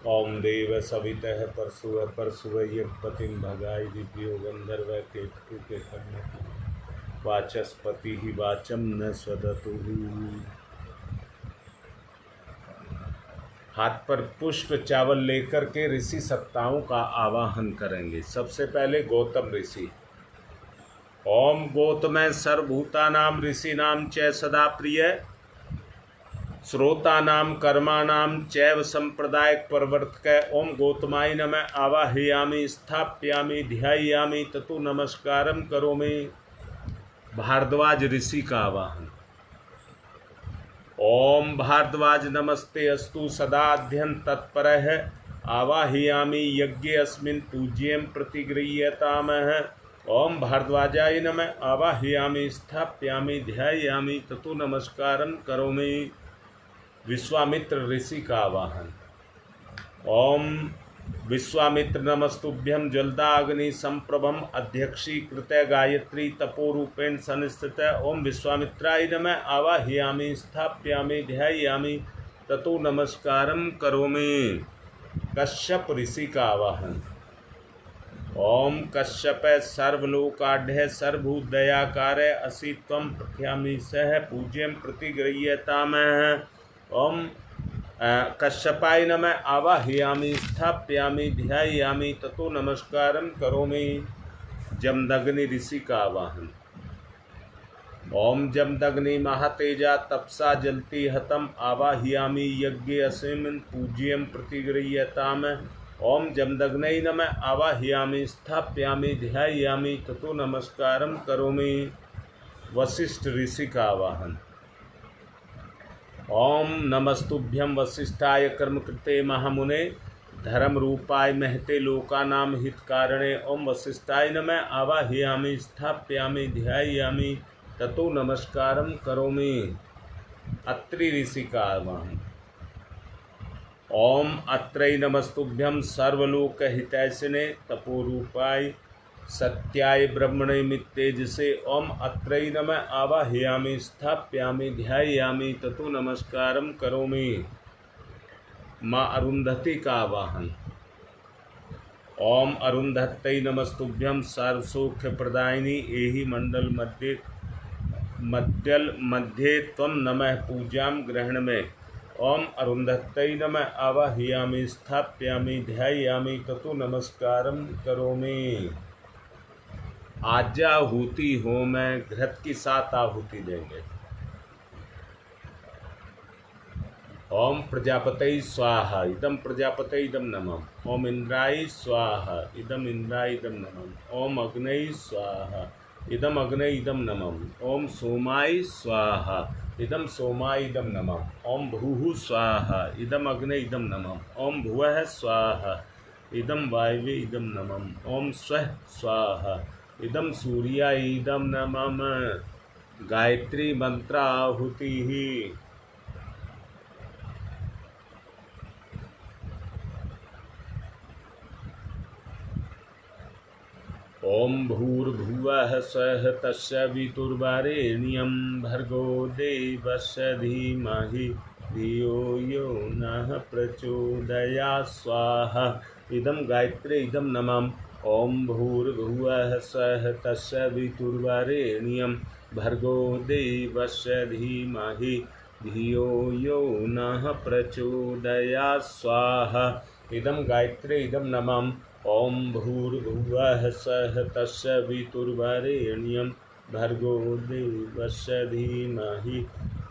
ओम देव सवितः परशुव यज्ञपतिं भगाय दिव्यो गंधर्व केतु के कर्म वाचस्पति ही वाचम न स्वदतु। हाथ पर पुष्प चावल लेकर के ऋषि सत्ताओं का आवाहन करेंगे। सबसे पहले गौतम ऋषि। ओम गौतम सर्वभूतानां ऋषीणां च सदा प्रिय श्रोतानां कर्माणां चैव संप्रदायिक प्रवर्तक। ओम गौतमाय नमः। आवाहयामि स्थापयामि ध्यायामि ततो नमस्कारं करोमि। भारद्वाज ऋषि का आवाहन। ओम भारद्वाज नमस्ते अस्तु सदाध्यन तत्परः आवाहयामि यज्ञे अस्मिन् पूज्यं प्रतिगृह्यतामः। ओम भारद्वाजाय नमः। आवाहयामि स्थापयामि ध्यायामि ततो नमस्कारं करोमि। विश्वामित्र ऋषि का आवाहन। ओम विश्वामित्र नमस्तुभ्यं ज्वलदाग्नि संप्रभम अध्यक्षीकृत गायत्री तपोरूपेण संस्थित। ओम विश्वामित्राय नमः। आवाहयामि स्थापयामि ध्यायामि ततो नमस्कारं करोमि। कश्यप ऋषि का आवाहन। ओम कश्यप सर्वलोकाढ्य सर्वभूतदयाकार असि त्वं प्रख्यामि सह पूज्यं प्रतिगृह्यतामः। ओम कश्यपाय नमः। आवाहयामि स्थापयामि ध्यायामि ततो नमस्कारं करोमि। जमदग्नि ऋषि का आवाहन। ओम जमदग्नि महातेजा तपसा जलति हतम आवाहयामि यज्ञे अस्मिन् पूज्यं प्रतिगृह्यतामः। ओम जमदग्नये नमः। आवाहयामि स्थापयामि ध्यायामि ततो नमस्कारं करोमि। वशिष्ठ ऋषि का आवाहन। ओम नमस्तुभ्यं वसिष्ठाय कर्मकृते महामुने धर्मरूपाय महते लोकानां हितकारणे। ओम वसिष्ठाय नमः। आवाहयामि स्थापयामि ध्यायामि ततो नमस्कारं करोमि। अत्रि ऋषि का आवाहन। ओम अत्रै नमस्तुभ्यं सर्वलोकहितैषिणे तपोरूपाय सत्याय ब्रह्मणे मित्तेजसे। ओम अत्रै नमः। आवाहयामि स्थापयामि ध्यायामि ततो नमस्कारं करोमि। माँ अरुंधति का आवाहन। ओम अरुंधत्यै नमस्तुभ्यं सर्वसौख्यप्रदायिनी एहि मंडल मध्ये मध्ये त्वं नमः पूजां ग्रहण में ओम अरुंधत्तै नमः आवाहयामि स्थापयामि ध्यायामि ततो नमस्कारं करोमि। आज्याहुति होम है, घृत की 7 आहुति देंगे। ओम प्रजापतये स्वाहा इदम प्रजापतये इदम नमः। ओम इंद्राय स्वाहा इदम इंद्राय इदम नमः। ओम अग्नये स्वाहा इदम अग्नये इदम नमः। ओम सोमाय स्वाहा इदम सोमाय इदम नमः। ओम भूः स्वाहा इदम अग्नये इदम नमः। ओम भुवः स्वाहा इदम वायवे इदम नमः। ओम स्वः स्वाहा इदम सूर्याय इदम नमः। गायत्री मंत्र आहुति ही। ओम भूर्भुवः स्वः तस्य वितुर्वरेण्यं भर्गो देवस्य धीमहि धियो यो नः प्रचोदयात् स्वाहा इदं गायत्रे इदं नमः। ओम भूर्भुवः स्वः तस्य वितुर्वरेण्यं भर्गो देवस्य धीमहि धियो यो नः प्रचोदयात् स्वाहा इदं गायत्रे इदं नमः। ओम भूर्भुवः स्वः तस्य वितुर्वरेण्यं भर्गो देवस्य धीमहि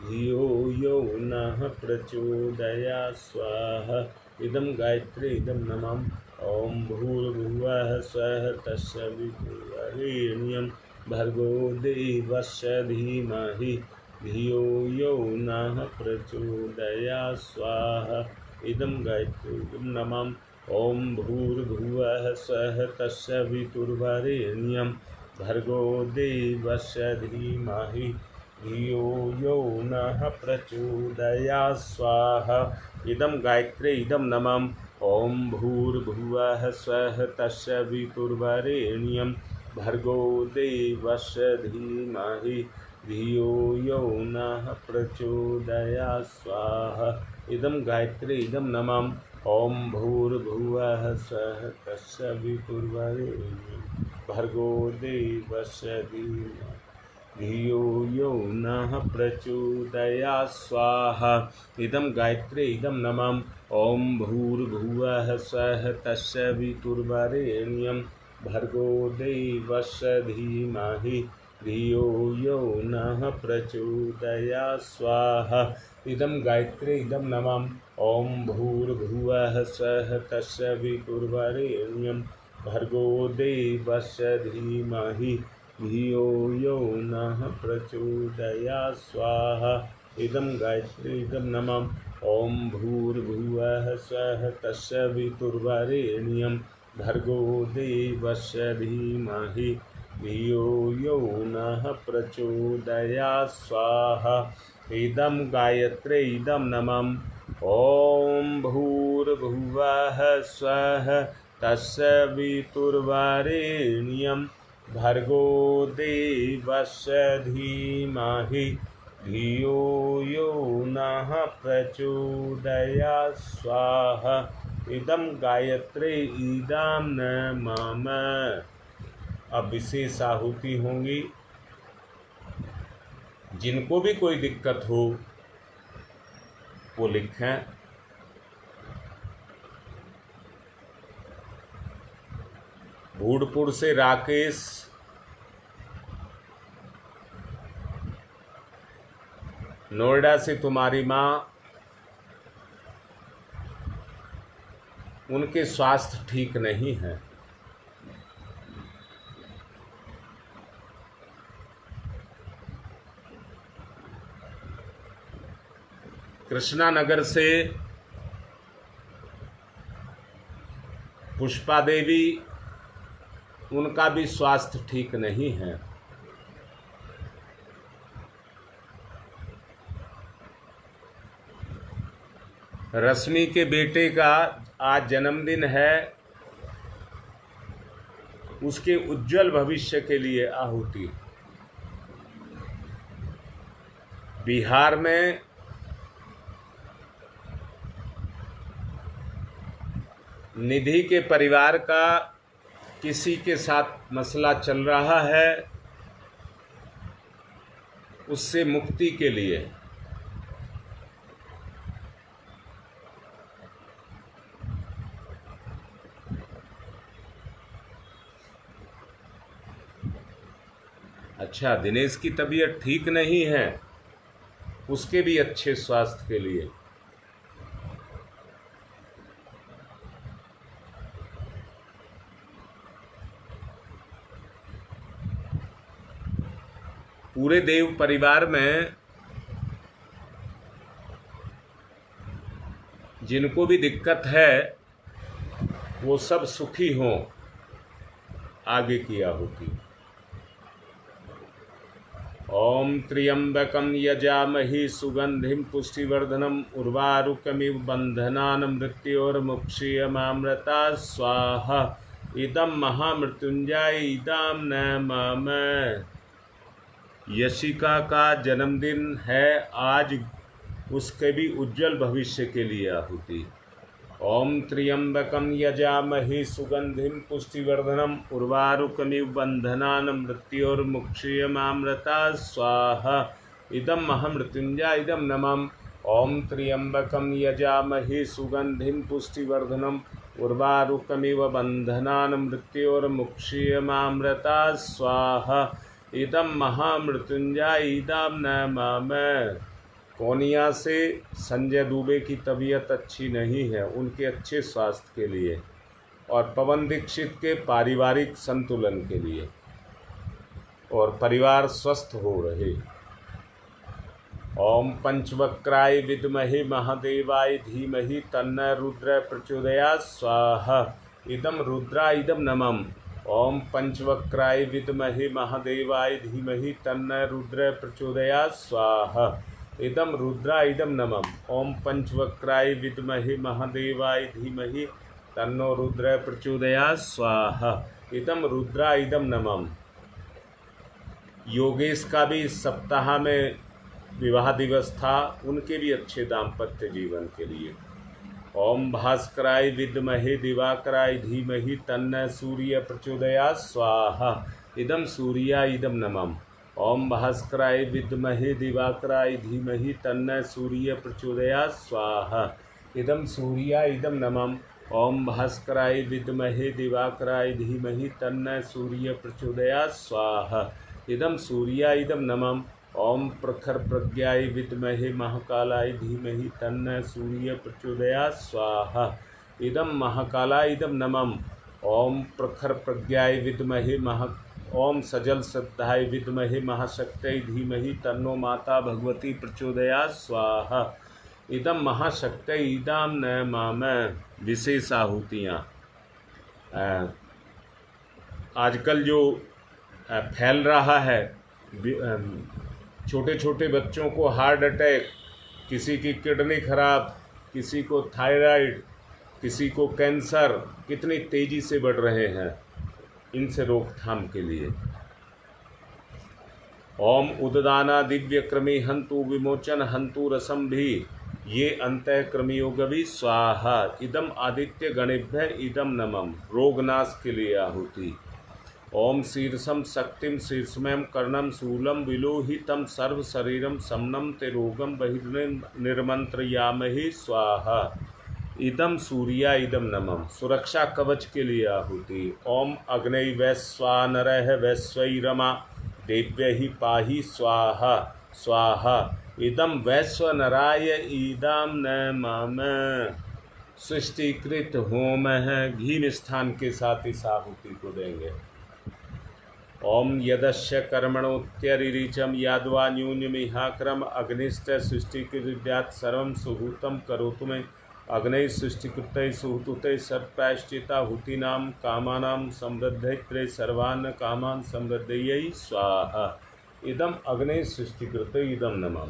धियो यो नः प्रचोदयात् स्वाहा इदं गायत्रे इदं नमः। ओम भूर्भुवः स्वः तस्य वितुर्वरेण्यं भर्गो देवस्य धीमहि धियो यो नः प्रचोदयात् स्वाहा इदं गायत्रे इदं नमः। ओम भूर्भुवः स्वः तस्य वितुर्वरेण्यं भर्गो देवस्य धीमहि धियो यो नः प्रचोदयात् स्वाहा इदं गायत्रे इदं नमः। ओम भूर्भुवः स्वः तस्य वितुर्वरेण्यं भर्गो देवस्य धीमहि धियो यो नः प्रचोदयात् स्वाहा इदं गायत्रे इदं नमः। ओम भूर्भुवः स्वः तस्य वितुर्वरेण्यं भर्गो देवस्य धीमहि धियो यो नः प्रचोदयात् स्वाहा इदं गायत्रे इदं नमः। ओम भूर्भुवः स्वः तस्य वितुर्वरेण्यं भर्गो देवस्य धीमहि धियो यो नः प्रचोदयात् स्वाहा इदं गायत्रे इदं नमः। ओम भूर्भुवः स्वः तस्य वितुर्वरेण्यं भर्गो देवस्य धीमहि धियो यो नः प्रचोदयात् स्वाहा इदं गायत्रे इदं नमः। ओम भूर्भुवः स्वः तस्य वितुर्वरेण्यं भर्गो देवस्य धीमहि धियो यो नः प्रचोदयात् स्वाहा इदं गायत्रे इदं नमः। ओम भूर्भुवः स्वः तस्य वितुर्वरेण्यं भर्गो देवस्य धीमहि धियो यो नः प्रचोदयात् स्वाहा इदं गायत्रे इदं नमः। अब विशेष आहुति होंगी। जिनको भी कोई दिक्कत हो वो लिखें। भूडपुर से राकेश, नोएडा से तुम्हारी माँ, उनके स्वास्थ्य ठीक नहीं है। कृष्णा नगर से पुष्पा देवी, उनका भी स्वास्थ्य ठीक नहीं है। रश्मि के बेटे का आज जन्मदिन है, उसके उज्जवल भविष्य के लिए आहुति। बिहार में निधि के परिवार का किसी के साथ मसला चल रहा है। उससे मुक्ति के लिए। अच्छा, दिनेश की तबीयत ठीक नहीं है, उसके भी अच्छे स्वास्थ्य के लिए। पूरे देव परिवार में जिनको भी दिक्कत है वो सब सुखी हों। आगे की आहुति। ओम त्र्यंबकं यजामहि सुगंधिं पुष्टिवर्धनम् उर्वारुकमिव बंधनान् मृत्योर्मुक्षीयमामृता स्वाहा। इदं महामृत्युंजय इदं नमामि। यशिका का जन्मदिन है आज, उसके भी उज्जवल भविष्य के लिए आहुति। ओम त्र्यंबकं यजामहि सुगंधिं पुष्टिवर्धनम् उर्वारुकमिव बंधनान् मृत्योर्मुक्षीयमामृता स्वाहा। इदं महामृत्युंजय इदं नमामि। ओम त्र्यंबकं यजामहि सुगंधिं पुष्टिवर्धनम् उर्वारुकमिव बंधनान् मृत्योर्मुक्षीयमामृता स्वाहा। इदं महामृत्युंजय इदं नमामि। कोनिया से संजय दुबे की तबीयत अच्छी नहीं है, उनके अच्छे स्वास्थ्य के लिए और पवन दीक्षित के पारिवारिक संतुलन के लिए और परिवार स्वस्थ हो रहे। ओम पंचवक्राय विद्महे महादेवाय धीमहि तन्नो रुद्र प्रचोदयात् स्वाहा। इदं रुद्रा इदं नमम्। ओम पंचवक्राय विद्महे महादेवाय धीमहि तन्नो रुद्र प्रचोदयात् स्वाहा। इदं रुद्रा इदं नमम्। ओम पंचवक्राय विद्महे महादेवाय धीमहि तन्नो रुद्र प्रचोदयात् स्वाहा। इदं रुद्रा इदं नमम्। योगेश का भी इस सप्ताह में विवाह दिवस था, उनके भी अच्छे दाम्पत्य जीवन के लिए। ओम भास्कराय विद्महे दिवाकराय धीमहि तन्नो सूर्य प्रचोदयात् स्वाहा। इदं सूर्या इदं नमम्। ओम भास्कराय विद्महे दिवाकराय धीमहि तन्नो सूर्य प्रचोदयात् स्वाहा। इदं सूर्या इदं नमम्। ओम भास्कराय विद्महे दिवाकराय धीमहि तन्नो सूर्य प्रचोदयात् स्वाहा। इदं सूर्या इदं नमम्। ओम प्रखर प्रज्ञाय विद्महे महाकालाय धीमहि तन्नो सूर्य प्रचोदयात् स्वाहा। इदं महाकालाय इदं नमम्। ओम प्रखर प्रज्ञाय विद्महे ओम सजल श्रद्धाय विद्महे महाशक्त्यै धीमहि तन्नो माता भगवती प्रचोदयात् स्वाहा। इदं महाशक्त्यै इदं नमामि। विशेष आहुतियाँ। आजकल जो फैल रहा है, छोटे छोटे बच्चों को हार्ट अटैक, किसी की किडनी खराब, किसी को थायराइड, किसी को कैंसर, कितनी तेजी से बढ़ रहे हैं। इनसे रोकथाम के लिए ओम उददाना दिव्य क्रमी हंतु विमोचन हंतु रसम भी ये अंतःक्रमियोगवि स्वाहा। इदम आदित्य गणेभ्य इदम नमम। रोगनाश के लिए आहुति। ओम शीर्षम शक्तिम शीर्षमयम कर्णम शूलम विलोहितम सर्व शरीरम समनम ते रोगम बहिर्निर्मंत्रयामहि स्वाहा। इदम सूर्या इदम नमम। सुरक्षा कवच के लिए आहुति। ओम अग्नय वैश्वानरः वैश्वैरमा देव्यहि पाहि स्वाहा स्वाहा। इदम वैश्वनराय इदम नमः। सृष्टिकृत होम है, घी मिष्ठान के साथ इस आहुति को देंगे। ओम यदस्य कर्मणोत्यरिचम यादवा न्यूनमिहाक्रम अग्निष्ट सृष्टिकृत विद्यात् सर्वं सुहूतं करोतु मे। अग्नय सृष्टिकृतै सुहूतै सर्वप्रायश्चित्ताहुतीनां कामानां समृद्धैत्रे सर्वान् कामान् समृद्धयै स्वाहा। इदम अग्नय सृष्टिकृतै इदम नमः।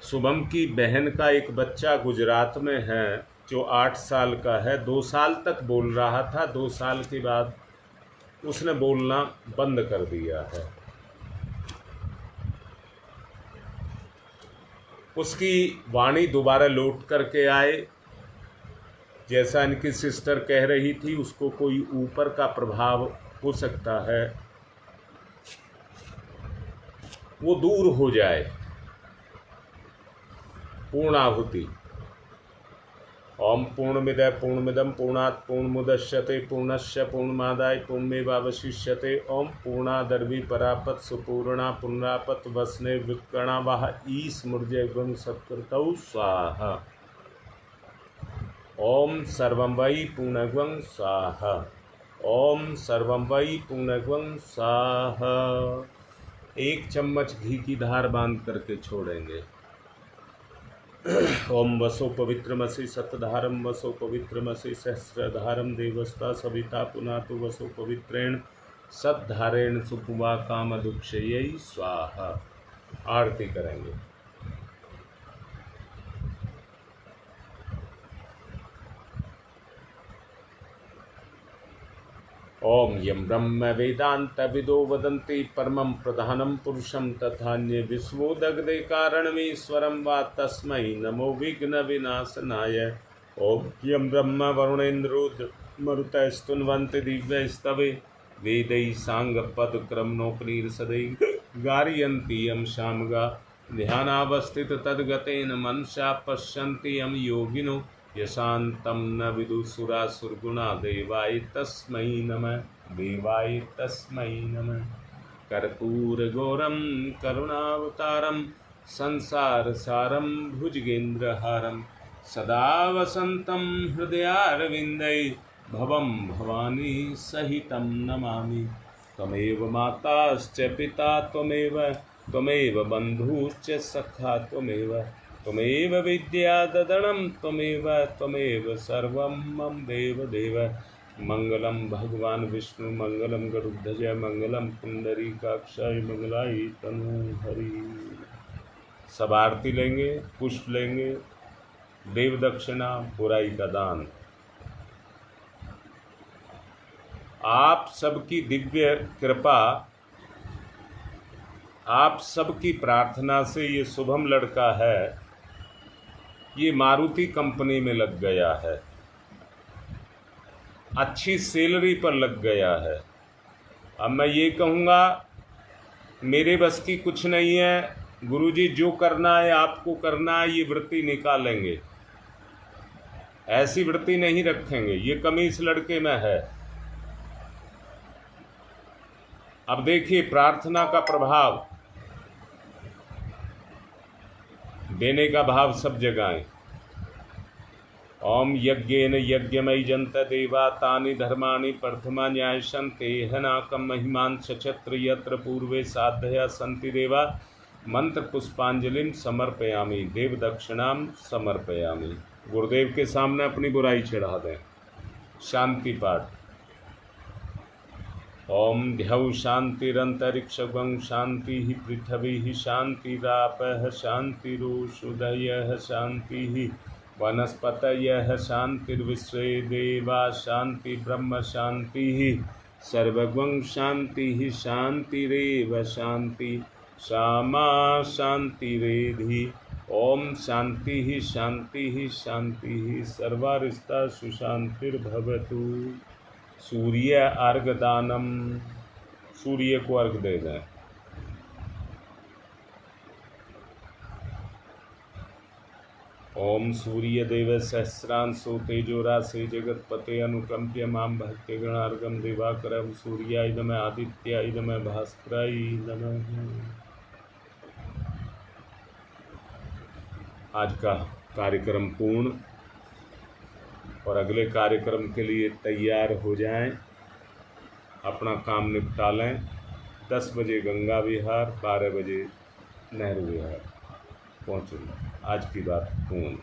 शुभम की बहन का एक बच्चा गुजरात में है जो 8 साल का है। 2 साल तक बोल रहा था, 2 साल के बाद उसने बोलना बंद कर दिया है। उसकी वाणी दोबारा लौट करके आए। जैसा इनकी सिस्टर कह रही थी, उसको कोई ऊपर का प्रभाव हो सकता है। वो दूर हो जाए। पूर्णाहुति। ओम पूर्णमिदः पूर्णमिदं पूर्णात् पूर्णमुदच्यते पूर्णस्य पूर्णमादाय पूर्णमेवावशिष्यते। ओम पूर्णादर्वी परापत सुपूर्णा पुनरापत वसने विकर्णा वाह ईस्मृजय गुण सत्कृतौ स्वाहा। ओम सर्वं वै पूर्णगं स्वाहा। ओम सर्वं वै पूर्णगं स्वाहा। 1 चम्मच घी की धार बांध करके छोड़ेंगे। ओम वसो पवित्रमसि सतधारम वसो पवित्रमसि सहस्रधारम देवस्ता सविता पुनातु वसो पवित्रेण सद्धारेण सुपुवा काम दुक्षयै स्वाहा। आरती करेंगे। ओम यम ब्रह्म वेदांत विदो वदन्ति परमं प्रधानं पुरुषं तथान्ये विश्वोदग्धे कारणमीश्वरं वा तस्मै नमो विघ्न विनाशनाय। ओम यम ब्रह्म वरुणेन्द्रो मरुतस्तुन्वन्ति दिव्यस्तवे वेदै सांगपदक्रमणोपनिषदै गारयन्ति यम शामगा ध्यानावस्थित तद्गतेन मनसा पश्यन्ति यम योगिनो यशान्तं न विदुसुरासुरगुणा देवाय तस्मै नमः देवाय तस्मै नमः। कर्पूरगौरं करुणावतारं संसारसारं भुजगेन्द्रहारं सदा वसन्तं हृदयारविन्दे भवं भवानी सहितं नमामि। त्वमेव माताश्च पिता त्वमेव बन्धुश्च सखा त्वमेव विद्याददनं त्वमेव सर्वं मम देव। मंगलम भगवान विष्णु मंगलम गरुड़ध्वज मंगलम पुंडरीकाक्षाय मंगलाय तनूहरि। सब आरती लेंगे, पुष्प लेंगे, देव दक्षिणा, बुराई का दान। आप सबकी दिव्य कृपा, आप सबकी प्रार्थना से ये शुभम लड़का है, ये मारुति कंपनी में लग गया है, अच्छी सैलरी पर लग गया है। अब मैं ये कहूँगा मेरे बस की कुछ नहीं है, गुरुजी जो करना है आपको करना है, ये वृत्ति निकालेंगे, ऐसी वृत्ति नहीं रखेंगे। ये कमी इस लड़के में है। अब देखिए प्रार्थना का प्रभाव, देने का भाव सब जगाएं। ओम यज्ञेन यज्ञमयी जंत देवा तानि धर्माणि प्रथमा न्यायशं तेहनाकं महिमान सक्षत्र यत्र पूर्वे साधया सन्ति देवा मंत्र पुष्पांजलिम समर्पयामि देव दक्षिणाम समर्पयामि। गुरुदेव के सामने अपनी बुराई चढ़ा दें। शांति पाठ। ओम ध्यौ शांतिरंतरिक्षगं शांति पृथ्वी शांतिरापः शांतिरुषुदयः शांति वनस्पतयः शांतिर्विश्वे देवा शांति ब्रह्म शांति सर्वगं शांति शांतिरेव शांति श्यामा शांतिरेधि। ओम शांति शांति शांति सर्वारिष्टा सुशांतिर्भवतु। सूर्य अर्घ दानम, सूर्य को अर्घ दे दें। ओम सूर्य देव सहस्रांशो तेजोराशे जगतपते अनुकंप्य माम भक्ति गणार्गम दिवाकरम सूर्याय नमः आदित्याय नमः भास्कराय नमः। आज का कार्यक्रम पूर्ण और अगले कार्यक्रम के लिए तैयार हो जाएं, अपना काम निपटा लें। 10 बजे गंगा विहार, 12 बजे नेहरू विहार पहुँचूँगा। आज की बात पूर्ण।